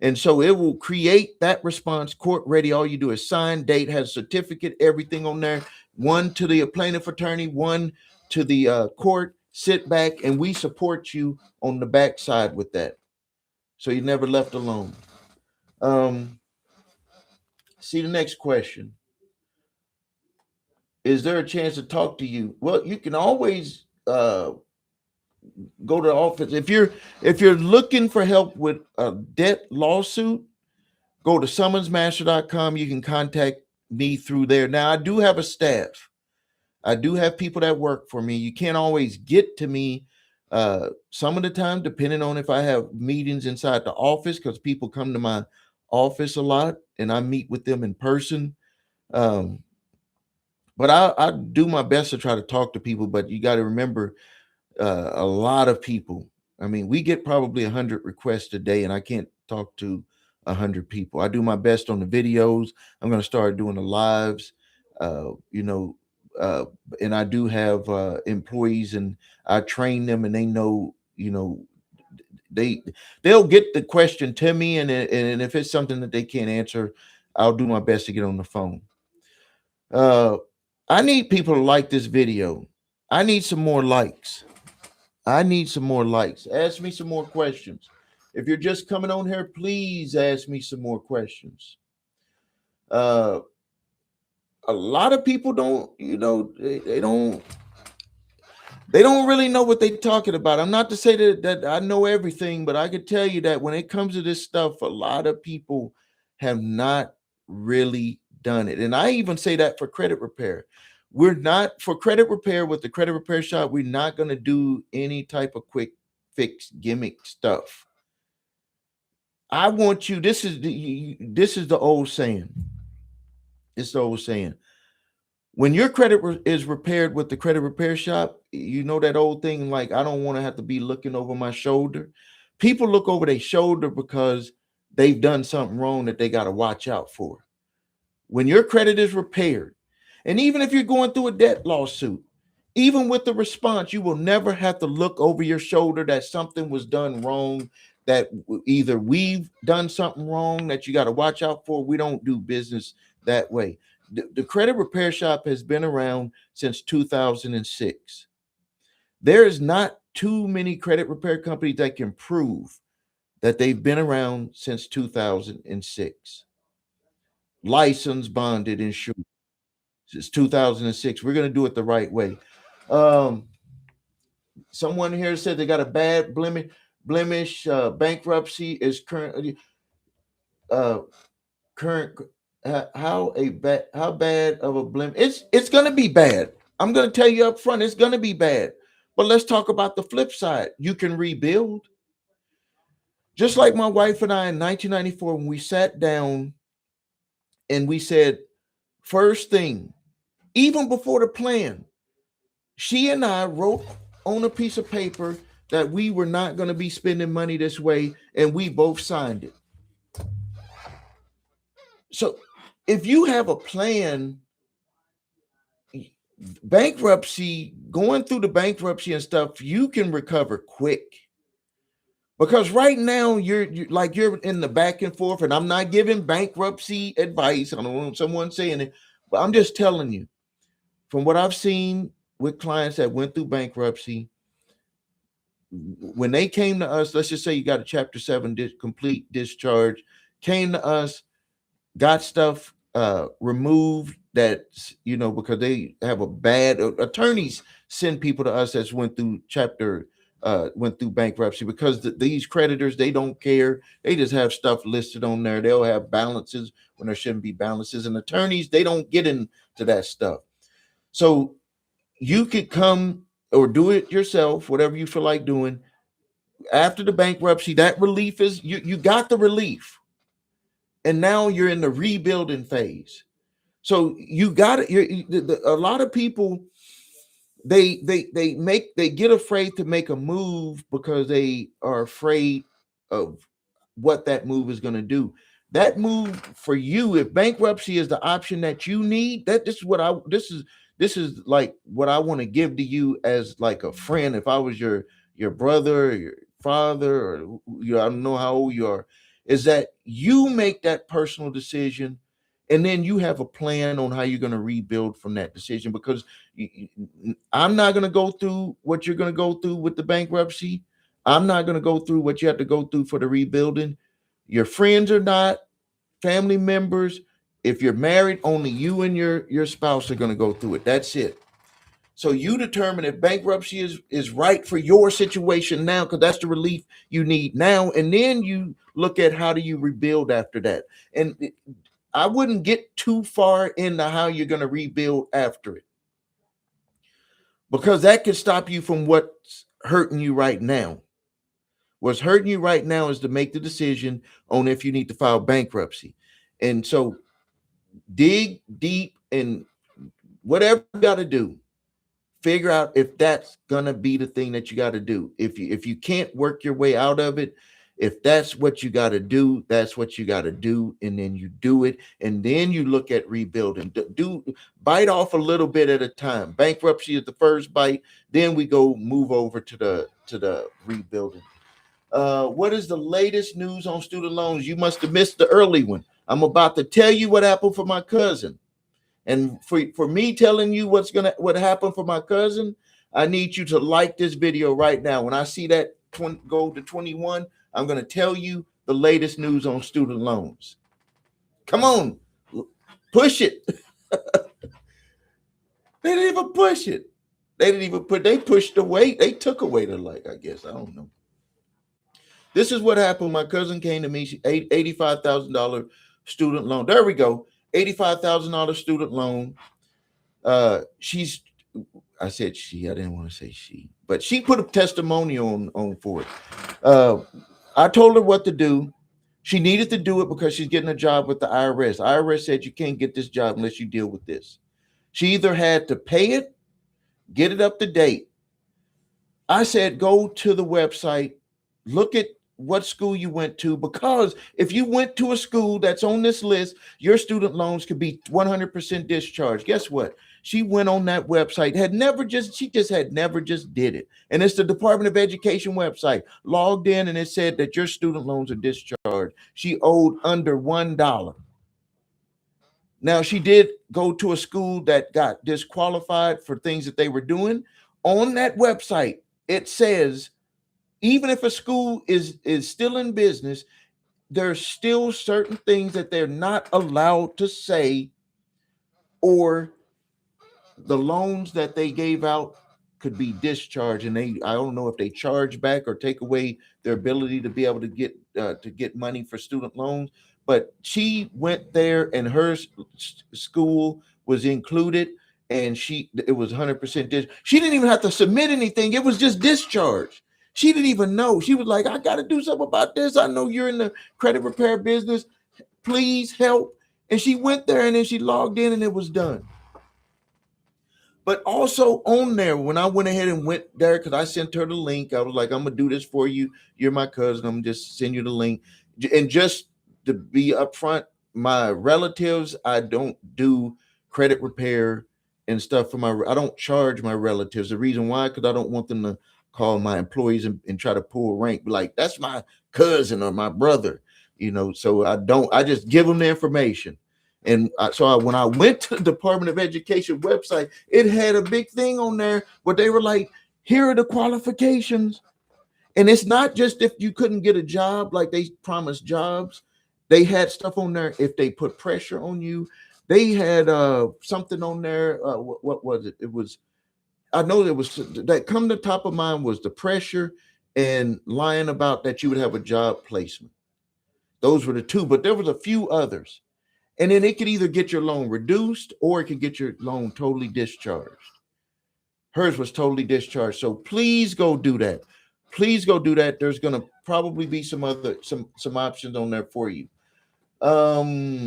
Speaker 1: And so it will create that response, court ready. All you do is sign, date, has a certificate, everything on there. One to the plaintiff attorney, one to the court. Sit back, and we support you on the backside with that. So you're never left alone. See the next question. Is there a chance to talk to you? Well, you can always go to the office. If you're looking for help with a debt lawsuit, go to summonsmaster.com. You can contact me through there. Now, I do have a staff. I do have people that work for me. You can't always get to me some of the time, depending on if I have meetings inside the office, because people come to my office a lot and I meet with them in person. But I do my best to try to talk to people. But you got to remember, a lot of people. I mean, we get probably 100 requests a day, and I can't talk to 100 people. I do my best on the videos. I'm going to start doing the lives, you know, and I do have employees, and I train them, and they know, you know, they'll get the question to me, and if it's something that they can't answer, I'll do my best to get on the phone. I need people to like this video. I need some more likes. Ask me some more questions. If you're just coming on here, please ask me some more questions. A lot of people don't, they don't really know what they're talking about. I'm not to say that I know everything, but I can tell you that when it comes to this stuff, a lot of people have not really done it. And I even say that for credit repair. We're not for credit repair with the credit repair shop. We're not going to do any type of quick fix gimmick stuff. I want you. This is the old saying. It's the old saying. When your is repaired with the credit repair shop, you know that old thing like I don't want to have to be looking over my shoulder. People look over their shoulder because they've done something wrong that they got to watch out for. When your credit is repaired, and even if you're going through a debt lawsuit, even with the response, you will never have to look over your shoulder that something was done wrong, that either we've done something wrong that you got to watch out for. We don't do business that way. The credit repair shop has been around since 2006. There is not too many credit repair companies that can prove that they've been around since 2006. Licensed, bonded, insured since 2006. We're going to do it the right way. Um, Someone here said they got a bad blemish. Bankruptcy is uh, current. How bad of a blemish? It's going to be bad. I'm going to tell you up front. It's going to be bad. But let's talk about the flip side. You can rebuild. Just like my wife and I in 1994, when we sat down and we said, first thing, even before the plan, she and I wrote on a piece of paper that we were not going to be spending money this way, and we both signed it. So if you have a plan, bankruptcy, going through the bankruptcy and stuff, you can recover quick. Because right now you're in the back and forth, and I'm not giving bankruptcy advice. I don't want someone saying it, but I'm just telling you from what I've seen with clients that went through bankruptcy, when they came to us, let's just say you got a chapter 7 complete discharge, came to us, got stuff removed that, because they have a bad attorneys send people to us that went through bankruptcy because these creditors, they don't care. They just have stuff listed on there. They'll have balances when there shouldn't be balances, and attorneys, they don't get into that stuff. So you could come or do it yourself, whatever you feel like doing. After the bankruptcy, that relief is you got the relief, and now you're in the rebuilding phase. So you got it. A lot of people, they get afraid to make a move because they are afraid of what that move is going to do. That move for you, if bankruptcy is the option that you need, this is like what I want to give to you as like a friend. If I was your brother, or your father, or I don't know how old you are, is that you make that personal decision, and then you have a plan on how you're going to rebuild from that decision. Because I'm not going to go through what you're going to go through with the bankruptcy. I'm not going to go through what you have to go through for the rebuilding. Your friends are not, family members. If you're married, only you and your spouse are going to go through it. That's it. So you determine if bankruptcy is right for your situation now, because that's the relief you need now, and then you look at how do you rebuild after that. And I wouldn't get too far into how you're going to rebuild after it, because that could stop you from what's hurting you right now. What's hurting you right now is to make the decision on if you need to file bankruptcy. And so dig deep, and whatever you got to do, figure out if that's gonna be the thing that you got to do. If you can't work your way out of it, if that's what you got to do, that's what you got to do, and then you do it, and then you look at rebuilding. Do bite off a little bit at a time. Bankruptcy is the first bite, then we go move over to the rebuilding. What is the latest news on student loans? You must have missed the early one. I'm about to tell you what happened for my cousin. And for me telling you what happened for my cousin, I need you to like this video right now. When I see that go to 21, I'm going to tell you the latest news on student loans. Come on, push it. They didn't even push it. They pushed away. They took away the like, I guess. I don't know. This is what happened. My cousin came to me, $85,000 student loan. There we go. $85,000 student loan. She's I said she, I didn't want to say she, but she put a testimony on for it. Uh I told her what to do. She needed to do it because she's getting a job with the IRS. IRS said you can't get this job unless you deal with this. She either had to pay it, get it up to date. I said, go to the website, look at what school you went to, because if you went to a school that's on this list, your student loans could be 100% discharged. Guess what? She went on that website, she just had never just did it. And it's the Department of Education website, logged in, and it said that your student loans are discharged. She owed under $1. Now, she did go to a school that got disqualified for things that they were doing. On that website, it says even if a school is still in business, there's still certain things that they're not allowed to say, or the loans that they gave out could be discharged, and I don't know if they charge back or take away their ability to be able to get money for student loans. But she went there, and her school was included, and it was 100% she didn't even have to submit anything. It was just discharged. She didn't even know. She was like, I got to do something about this. I know you're in the credit repair business, please help. And she went there, and then she logged in, and it was done. But also on there, when I went ahead and went there, because I sent her the link, I was like, I'm gonna do this for you. You're my cousin. I'm just send you the link. And just to be upfront, my relatives, I don't do credit repair and stuff for I don't charge my relatives. The reason why, because I don't want them to call my employees and try to pull rank, be like, that's my cousin or my brother, So I just give them the information. And when I went to the Department of Education website, it had a big thing on there where they were like, here are the qualifications. And it's not just if you couldn't get a job, like they promised jobs. They had stuff on there if they put pressure on you. They had something on there. What was it? It was, I know there was, that come to the top of mind was the pressure and lying about that you would have a job placement. Those were the two, but there was a few others. And then it could either get your loan reduced or it could get your loan totally discharged. Hers was totally discharged. So please go do that. Please go do that. There's going to probably be some options on there for you. Oh,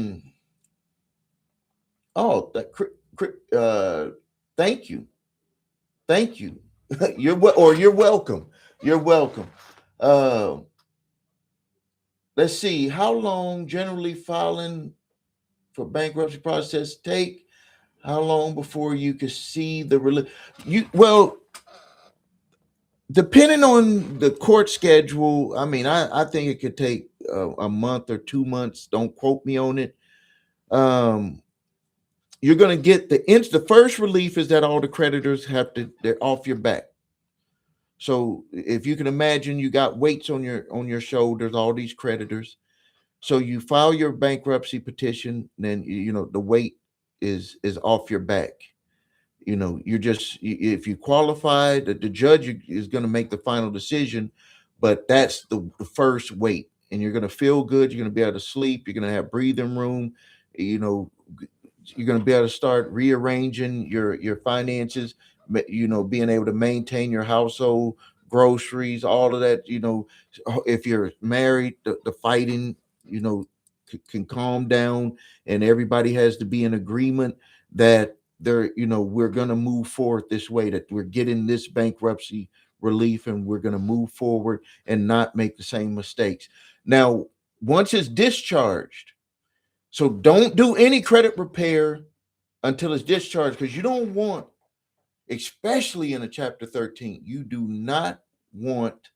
Speaker 1: thank you. Thank you. You're welcome. You're welcome. Let's see. How long generally filing for bankruptcy process take? How long before you could see the relief? Depending on the court schedule, I mean, I think it could take a month or 2 months. Don't quote me on it. You're going to get the first relief is that all the creditors they're off your back. So if you can imagine, you got weights on your shoulders, all these creditors. So you file your bankruptcy petition, then the weight is off your back. You're just, if you qualify, the judge is going to make the final decision, but that's the first weight, and you're going to feel good. You're going to be able to sleep. You're going to have breathing room. You're going to be able to start rearranging your finances. Being able to maintain your household, groceries, all of that. If you're married, the fighting, can calm down, and everybody has to be in agreement that we're going to move forward this way, that we're getting this bankruptcy relief, and we're going to move forward and not make the same mistakes. Now, once it's discharged, so don't do any credit repair until it's discharged, because you don't want, especially in a Chapter 13, you do not want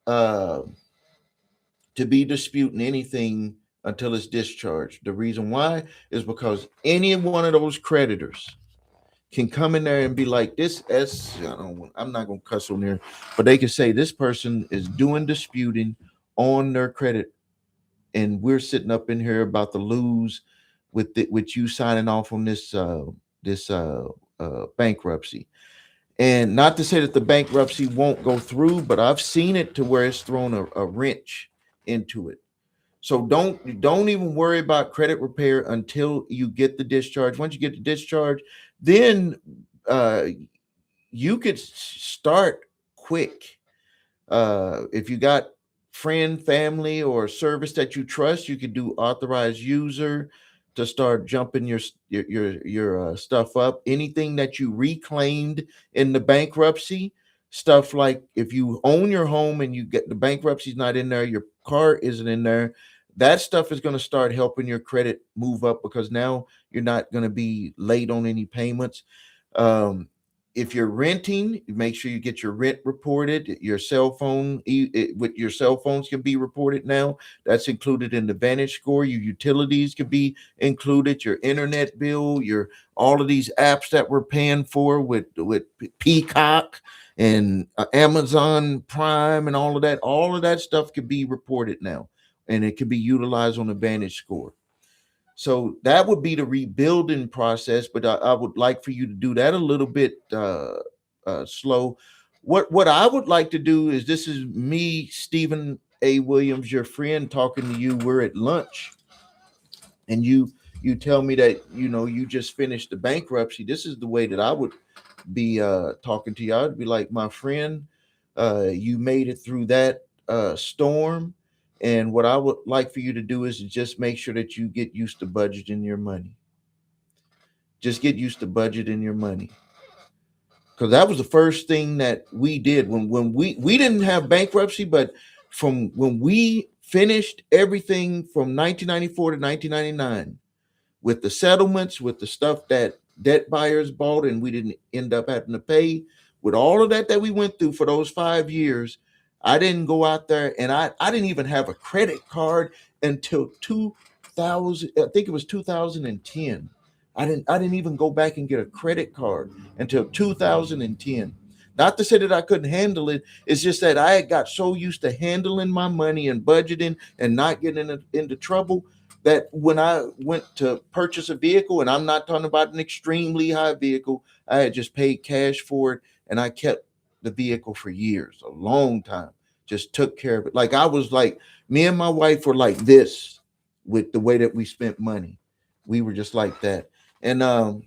Speaker 1: to be disputing anything until it's discharged. The reason why is because any one of those creditors can come in there and be like, I'm not going to cuss on there, but they can say this person is doing disputing on their credit, and we're sitting up in here about to lose with you signing off on this bankruptcy. And not to say that the bankruptcy won't go through, but I've seen it to where it's thrown a wrench into it. So don't even worry about credit repair until you get the discharge. Once you get the discharge, then uh, you could start quick. If you got friend, family, or service that you trust, you could do authorized user to start jumping your stuff up. Anything that you reclaimed in the bankruptcy, stuff like if you own your home and you get the bankruptcy's not in there, your car isn't in there. That stuff is going to start helping your credit move up because now you're not going to be late on any payments. Um, if you're renting, make sure you get your rent reported. Your cell phone, with your cell phones can be reported now. That's included in the Vantage score. Your utilities can be included. Your internet bill, your all of these apps that we're paying for with Peacock and Amazon Prime and all of that stuff can be reported now, and it can be utilized on the Vantage score. So that would be the rebuilding process, but I would like for you to do that a little bit slow. What I would like to do is this is me, Stephen A. Williams, your friend, talking to you. We're at lunch, and you tell me that you just finished the bankruptcy. This is the way that I would be talking to you. I'd be like, my friend, you made it through that storm. And what I would like for you to do is to just make sure that you get used to budgeting your money. Just get used to budgeting your money. Because that was the first thing that we did when we didn't have bankruptcy, but from when we finished everything from 1994 to 1999 with the settlements, with the stuff that debt buyers bought, and we didn't end up having to pay. With all of that we went through for those 5 years, I didn't go out there, and I didn't even have a credit card until 2000. I think it was 2010. I didn't even go back and get a credit card until 2010. Not to say that I couldn't handle it. It's just that I had got so used to handling my money and budgeting and not getting into trouble that when I went to purchase a vehicle, and I'm not talking about an extremely high vehicle, I had just paid cash for it and I kept the vehicle for years, a long time. Just took care of it. Like I was like, me and my wife were like this with the way that we spent money. We were just like that. And only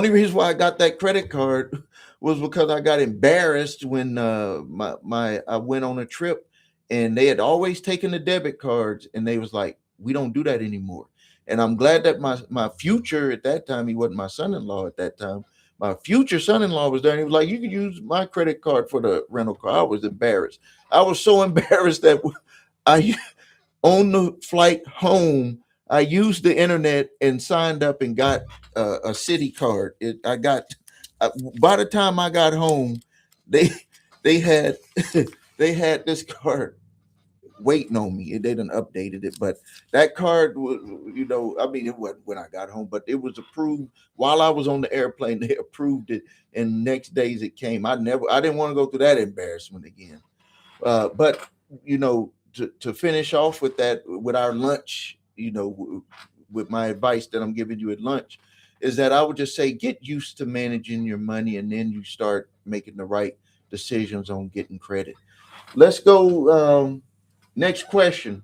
Speaker 1: reason why I got that credit card was because I got embarrassed when my I went on a trip, and they had always taken the debit cards, and they was like, we don't do that anymore. And I'm glad that my future at that time, he wasn't my son-in-law at that time. My future son-in-law was there, and he was like, you can use my credit card for the rental car. I was embarrassed. I was so embarrassed that I on the flight home, I used the internet and signed up and got a city card. I got by the time I got home, they they had they had this card waiting on me. They didn't updated it, but that card was, I mean, it wasn't when I got home, but it was approved while I was on the airplane. They approved it, and next days it came. I didn't want to go through that embarrassment again. But to finish off with that, with our lunch, with my advice that I'm giving you at lunch, is that I would just say get used to managing your money, and then you start making the right decisions on getting credit. Let's go. Next question: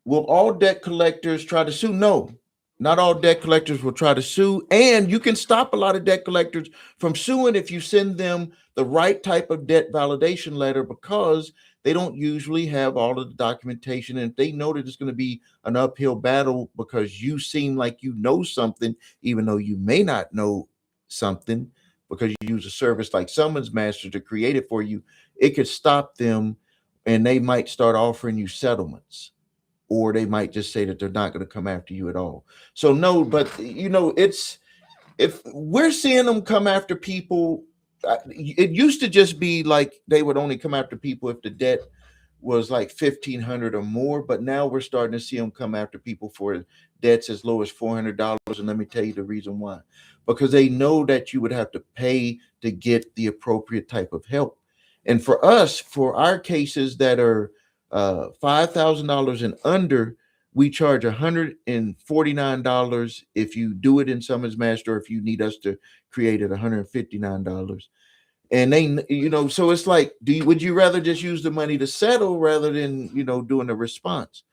Speaker 1: will all debt collectors try to sue? No, not all debt collectors will try to sue. And you can stop a lot of debt collectors from suing if you send them the right type of debt validation letter, because they don't usually have all of the documentation. And if they know that it's going to be an uphill battle because you seem like you know something, even though you may not know something, because you use a service like Summons Master to create it for you, it could stop them, and they might start offering you settlements, or they might just say that they're not going to come after you at all. So no, but it's if we're seeing them come after people, it used to just be like they would only come after people if the debt was like 1,500 or more, but now we're starting to see them come after people for debts as low as $400. And let me tell you the reason why: because they know that you would have to pay to get the appropriate type of help. And for us, for our cases that are $5,000 and under, we charge $149 if you do it in Summons Master, or if you need us to create it, $159. And they, so it's like, would you rather just use the money to settle rather than, doing a response?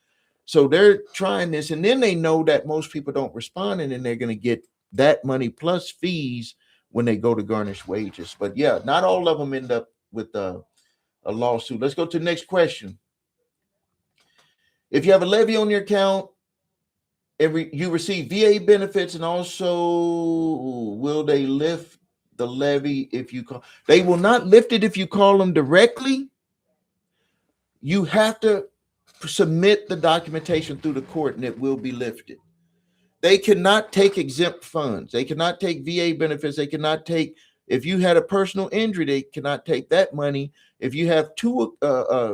Speaker 1: So they're trying this, and then they know that most people don't respond, and then they're going to get that money plus fees when they go to garnish wages. But yeah, not all of them end up with a lawsuit. Let's go to the next question. If you have a levy on your account, you receive VA benefits, and also will they lift the levy if you call? They will not lift it if you call them directly. You have to submit the documentation through the court, and it will be lifted. They cannot take exempt funds. They cannot take VA benefits. They cannot take, if you had a personal injury, they cannot take that money. If you have two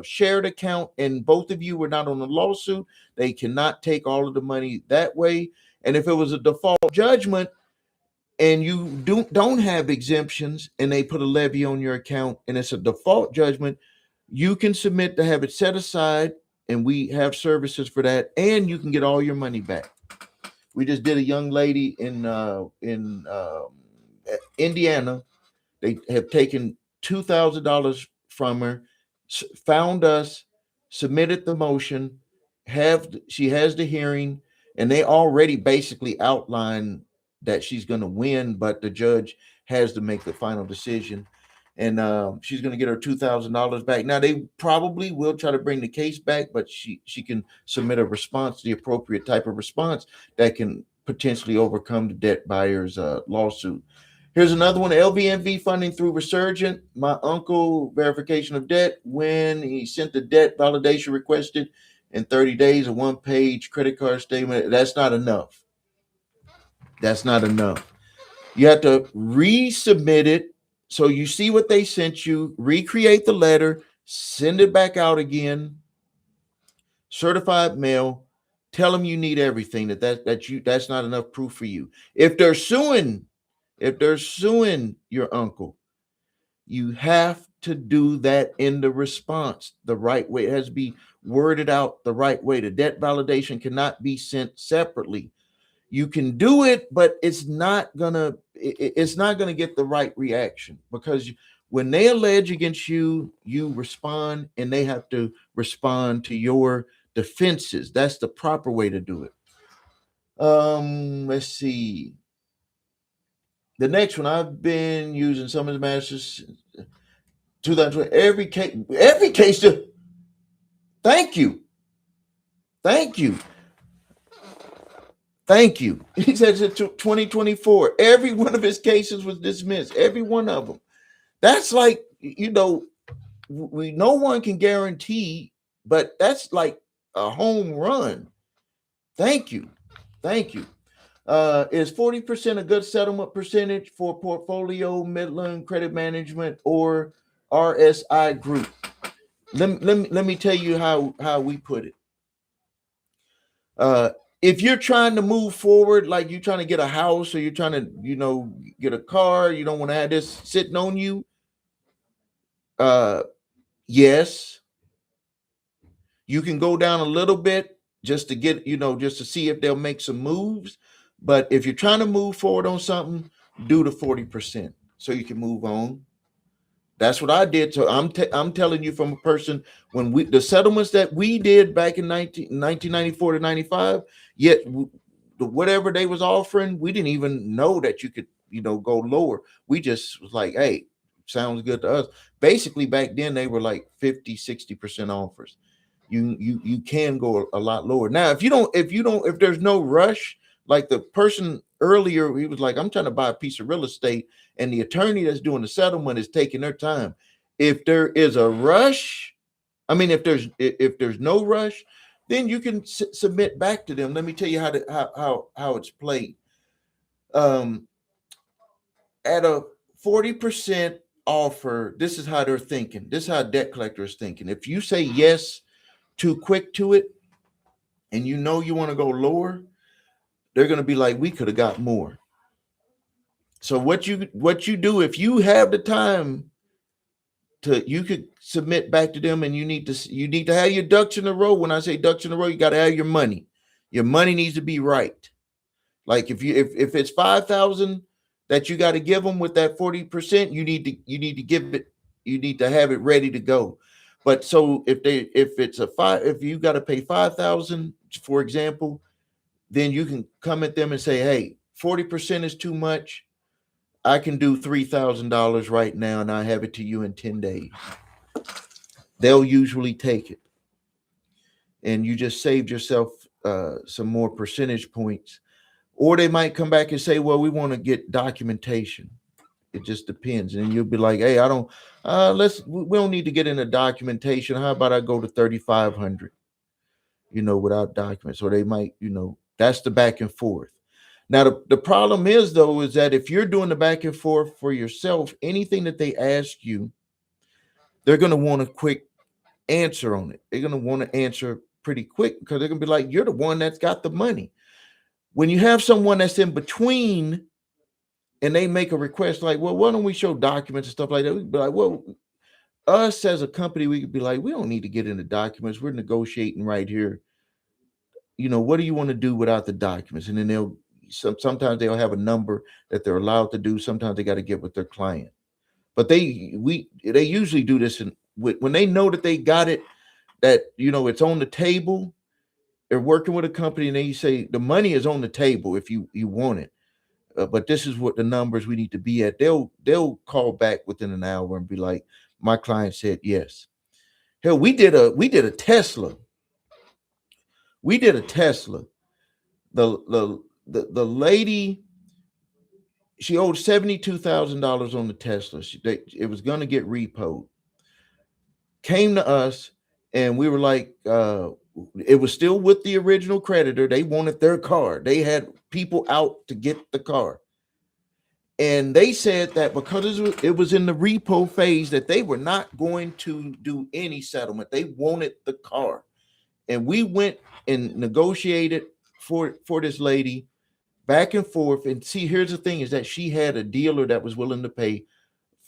Speaker 1: shared account and both of you were not on a lawsuit, they cannot take all of the money that way. And if it was a default judgment and you don't have exemptions and they put a levy on your account and it's a default judgment, you can submit to have it set aside, and we have services for that, and you can get all your money back. We just did a young lady in Indiana. They have taken $2,000 from her, found us, submitted the motion, she has the hearing, and they already basically outlined that she's going to win, but the judge has to make the final decision. And she's going to get her $2,000 back. Now they probably will try to bring the case back, but she can submit a response, the appropriate type of response that can potentially overcome the debt buyer's lawsuit. Here's another one: LVMV funding through Resurgent. My uncle verification of debt when he sent the debt validation requested in 30 days, a one-page credit card statement. That's not enough. That's not enough. You have to resubmit it. So you see what they sent you, recreate the letter, send it back out again, certified mail, tell them you need everything, that's not enough proof for you. If they're suing your uncle, you have to do that in the response the right way. It has to be worded out the right way. The debt validation cannot be sent separately. You can do it, but it's not gonna get the right reaction, because when they allege against you, you respond, and they have to respond to your defenses. That's the proper way to do it. Let's see. The next one, I've been using some of the masters 2020. Every case. Thank you. He says it to 2024. Every one of his cases was dismissed. Every one of them. That's like, no one can guarantee, but that's like a home run. Thank you. Is 40% a good settlement percentage for Portfolio, Midland Credit Management, or RSI Group? Let me tell you how we put it. If you're trying to move forward, like you're trying to get a house, or you're trying to, get a car, you don't want to have this sitting on you. Yes, you can go down a little bit just to get, just to see if they'll make some moves. But if you're trying to move forward on something, do the 40% so you can move on. That's what I did. So I'm telling you from a person, when the settlements that we did back in 1994 to 95, yet whatever they was offering, we didn't even know that you could, go lower. We just was like, hey, sounds good to us. Basically, back then they were like 50-60% offers. You can go a lot lower. Now, if there's no rush, like the person earlier, he was like, I'm trying to buy a piece of real estate, and the attorney that's doing the settlement is taking their time. If there is a rush, if there's no rush, then you can submit back to them. Let me tell you how it's played. At a 40% offer, this is how they're thinking. This is how a debt collector is thinking. If you say yes too quick to it, and you want to go lower, they're going to be like, we could have got more. So what you do, if you have the time you could submit back to them, and you need to have your ducks in a row. When I say ducks in a row, you got to have your money. Your money needs to be right. Like if it's $5,000, that you got to give them with that 40%, you need to give it, you need to have it ready to go. But so if it's a five, if you got to pay 5,000, for example, then you can come at them and say, hey, 40% is too much. I can do $3,000 right now and I have it to you in 10 days. They'll usually take it. And you just saved yourself some more percentage points. Or they might come back and say, well, we want to get documentation. It just depends. And you'll be like, hey, I don't, we don't need to get into documentation. How about I go to 3,500, without documents? Or they might, that's the back and forth. Now, the problem is, though, is that if you're doing the back and forth for yourself, anything that they ask you, they're going to want a quick answer on it. They're going to want to answer pretty quick because they're going to be like, you're the one that's got the money. When you have someone that's in between and they make a request like, well, why don't we show documents and stuff like that? We'd be like, well, us as a company, we could be like, we don't need to get into documents. We're negotiating right here. What do you want to do without the documents? And then sometimes they'll have a number that they're allowed to do. Sometimes they got to get with their client. But they usually do this when they know that they got it, that it's on the table. They're working with a company and they say the money is on the table if you want it. But this is what the numbers we need to be at. They'll call back within an hour and be like, my client said yes. Hell, we did a Tesla. We did a Tesla. The lady, she owed $72,000 on the Tesla. It was going to get repoed. Came to us and we were like, it was still with the original creditor. They wanted their car. They had people out to get the car. And they said that because it was in the repo phase that they were not going to do any settlement. They wanted the car. And we went and negotiated for this lady back and forth. And see, here's the thing is that she had a dealer that was willing to pay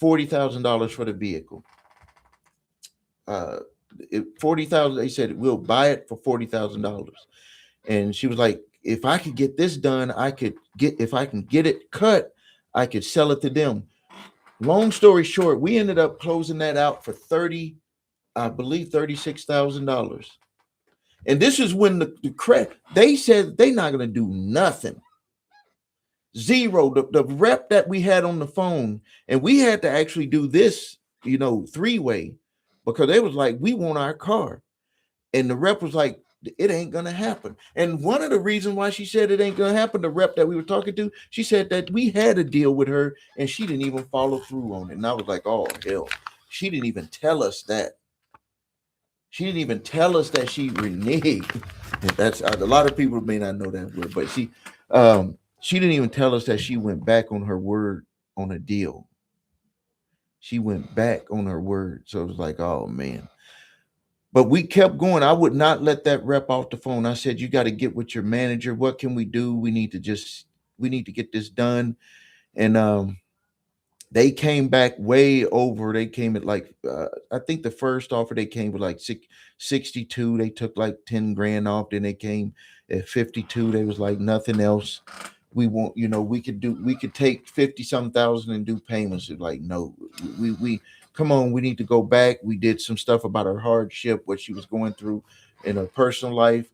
Speaker 1: $40,000 for the vehicle. 40,000. They said we'll buy it for $40,000. And she was like, if I could get this done, if I can get it cut, I could sell it to them. Long story short, we ended up closing that out for $36,000. And this is when the credit, they said they're not going to do nothing. Zero. The rep that we had on the phone, and we had to actually do this, three-way, because they was like, we want our car. And the rep was like, it ain't gonna happen. And one of the reasons why she said it ain't gonna happen, the rep that we were talking to, she said that we had a deal with her and she didn't even follow through on it. And I was like, oh hell, she didn't even tell us that. She didn't even tell us that she reneged. And that's a lot of people may not know that word, but she didn't even tell us that she went back on her word on a deal. She went back on her word. So it was like, oh man. But we kept going. I would not let that rep off the phone. I said, you got to get with your manager. What can we do? We need to get this done. And they came back way over. They came at like, I think the first offer they came with like 62. They took like 10 grand off. Then they came at 52. They was like nothing else. We want, we could take 50 some thousand and do payments. It's like, no, we come on, we need to go back. We did some stuff about her hardship, what she was going through in her personal life.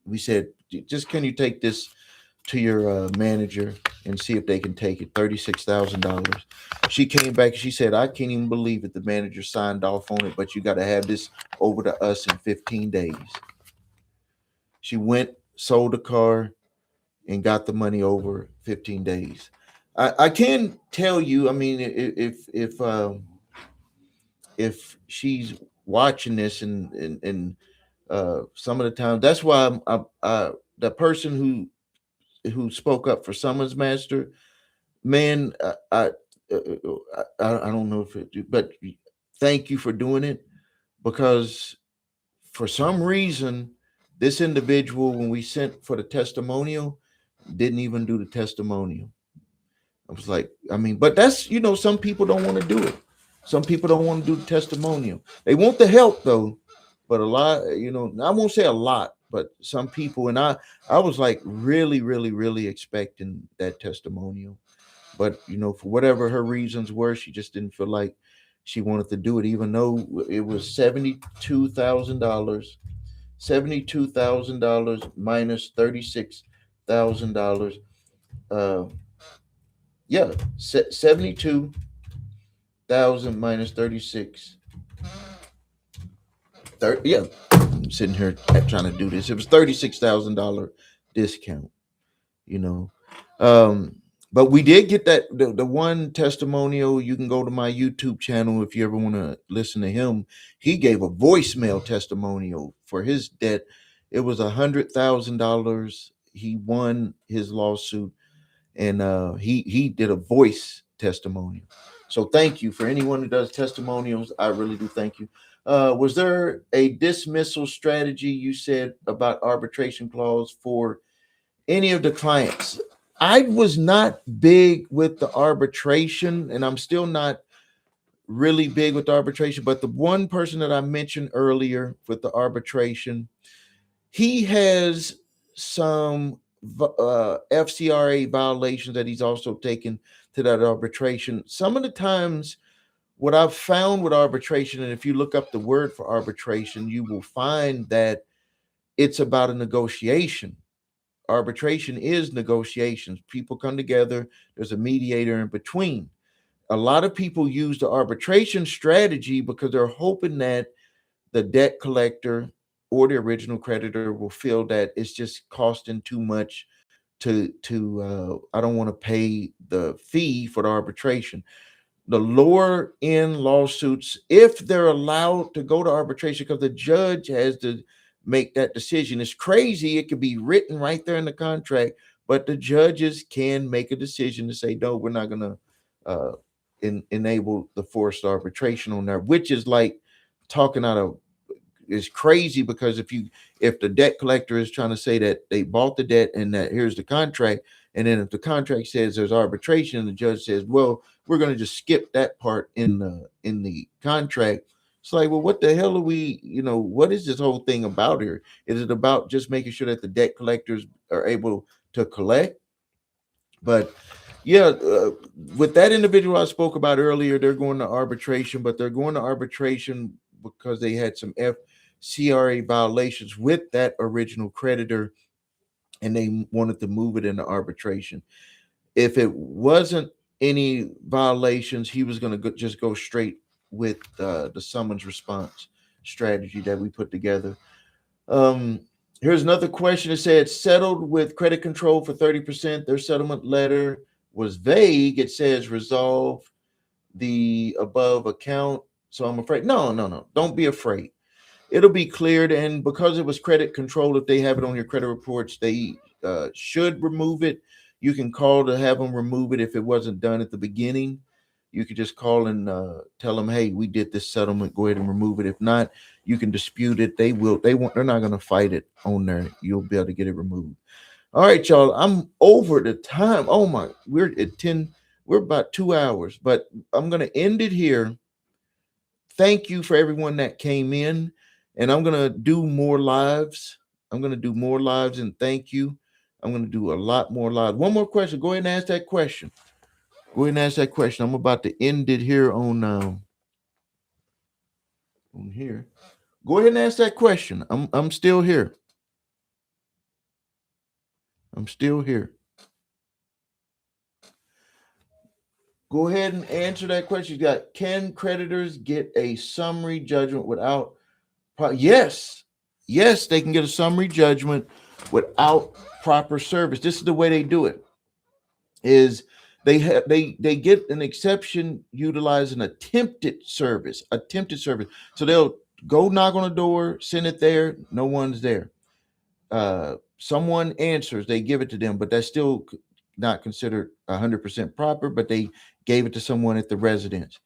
Speaker 1: We said, just can you take this to your manager and see if they can take it? $36,000. She came back. She said, I can't even believe it. The manager signed off on it, but you got to have this over to us in 15 days. She went, sold the car, and got the money over 15 days. I can tell you, I mean, if she's watching this and some of the time, that's why the person who spoke up for Summons Master, man, I don't know if it, but thank you for doing it, because for some reason, this individual, when we sent for the testimonial, didn't even do the testimonial. I was like, I mean, but that's, some people don't want to do it. Some people don't want to do the testimonial. They want the help though, but a lot, I won't say a lot, but some people, and I was like really, really, really expecting that testimonial. but for whatever her reasons were, she just didn't feel like she wanted to do it, even though it was $72,000. $72,000 minus $36,000. Uh, yeah, 72,000 minus 36. 30, yeah, I'm sitting here trying to do this. It was $36,000 discount. You know, um, but we did get that the one testimonial. You can go to my YouTube channel if you ever want to listen to him. He gave a voicemail testimonial for his debt. It was $100,000. He won his lawsuit, and he did a voice testimonial. So thank you for anyone who does testimonials. I really do thank you. Was there a dismissal strategy you said about arbitration clause for any of the clients? I was not big with the arbitration, and I'm still not really big with the arbitration. But the one person that I mentioned earlier with the arbitration, he has some FCRA violations that he's also taken to that arbitration. Some of the times, what I've found with arbitration, and if you look up the word for arbitration, you will find that it's about a negotiation. Arbitration is negotiations. People come together, there's a mediator in between. A lot of people use the arbitration strategy because they're hoping that the debt collector or the original creditor will feel that it's just costing too much to I don't want to pay the fee for the arbitration. The lower end lawsuits, if they're allowed to go to arbitration, because the judge has to make that decision. It's crazy. It could be written right there in the contract, but the judges can make a decision to say, no, we're not going to uh, enable the forced arbitration on there, which is like talking out of, is crazy, because if the debt collector is trying to say that they bought the debt and that here's the contract, and then if the contract says there's arbitration and the judge says, well, we're going to just skip that part in the contract, it's like, well, what the hell are we, what is this whole thing about here? Is it about just making sure that the debt collectors are able to collect? But yeah, with that individual I spoke about earlier, they're going to arbitration, but they're going to arbitration because they had some FCRA violations with that original creditor, and they wanted to move it into arbitration. If it wasn't any violations, he was going to just go straight with the summons response strategy that we put together. Um, Here's another question. It said settled with credit control for 30%. Their settlement letter was vague. It says resolve the above account. So I'm afraid. No, no, no. Don't be afraid. It'll be cleared. And because it was credit control, if they have it on your credit reports, they should remove it. You can call to have them remove it if it wasn't done at the beginning. You could just call and tell them, hey, we did this settlement. Go ahead and remove it. If not, you can dispute it. They will. They won't. They're not going to fight it on there. You'll be able to get it removed. All right, y'all. I'm over the time. Oh my, we're at 10. We're about 2 hours, but I'm going to end it here. Thank you for everyone that came in, and I'm going to do more lives. I'm going to do more lives, and thank you. I'm going to do a lot more lives. One more question. Go ahead and ask that question. Go ahead and ask that question. I'm about to end it here on here. Go ahead and ask that question. I'm still here. I'm still here. Go ahead and answer that question. You got, can creditors get a summary judgment without yes. Yes, they can get a summary judgment without proper service. This is the way they do it. Is they get an exception utilizing attempted service. Attempted service. So they'll go knock on the door, send it there, no one's there. Someone answers, they give it to them, but that's still not considered 100% proper, but they gave it to someone at the residence.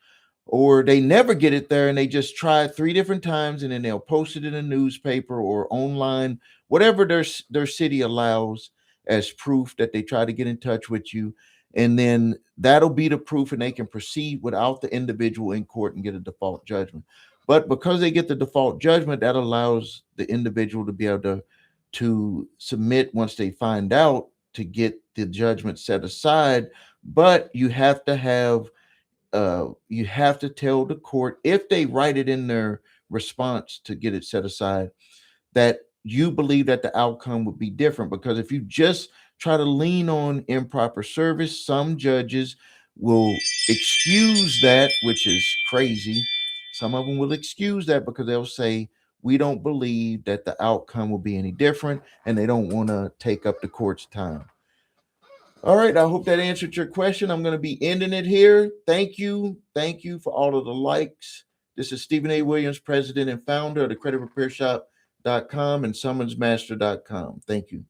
Speaker 1: Or they never get it there and they just try 3 different times, and then they'll post it in a newspaper or online, whatever their city allows as proof that they try to get in touch with you. And then that'll be the proof, and they can proceed without the individual in court and get a default judgment. But because they get the default judgment, that allows the individual to be able to submit once they find out, to get the judgment set aside, but you have to tell the court, if they write it in their response to get it set aside, that you believe that the outcome would be different. Because if you just try to lean on improper service, some judges will excuse that, which is crazy. Some of them will excuse that because they'll say, we don't believe that the outcome will be any different, and they don't want to take up the court's time. All right, I hope that answered your question. I'm going to be ending it here. Thank you. Thank you for all of the likes. This is Stephen A. Williams, president and founder of the creditrepairshop.com and summonsmaster.com. Thank you.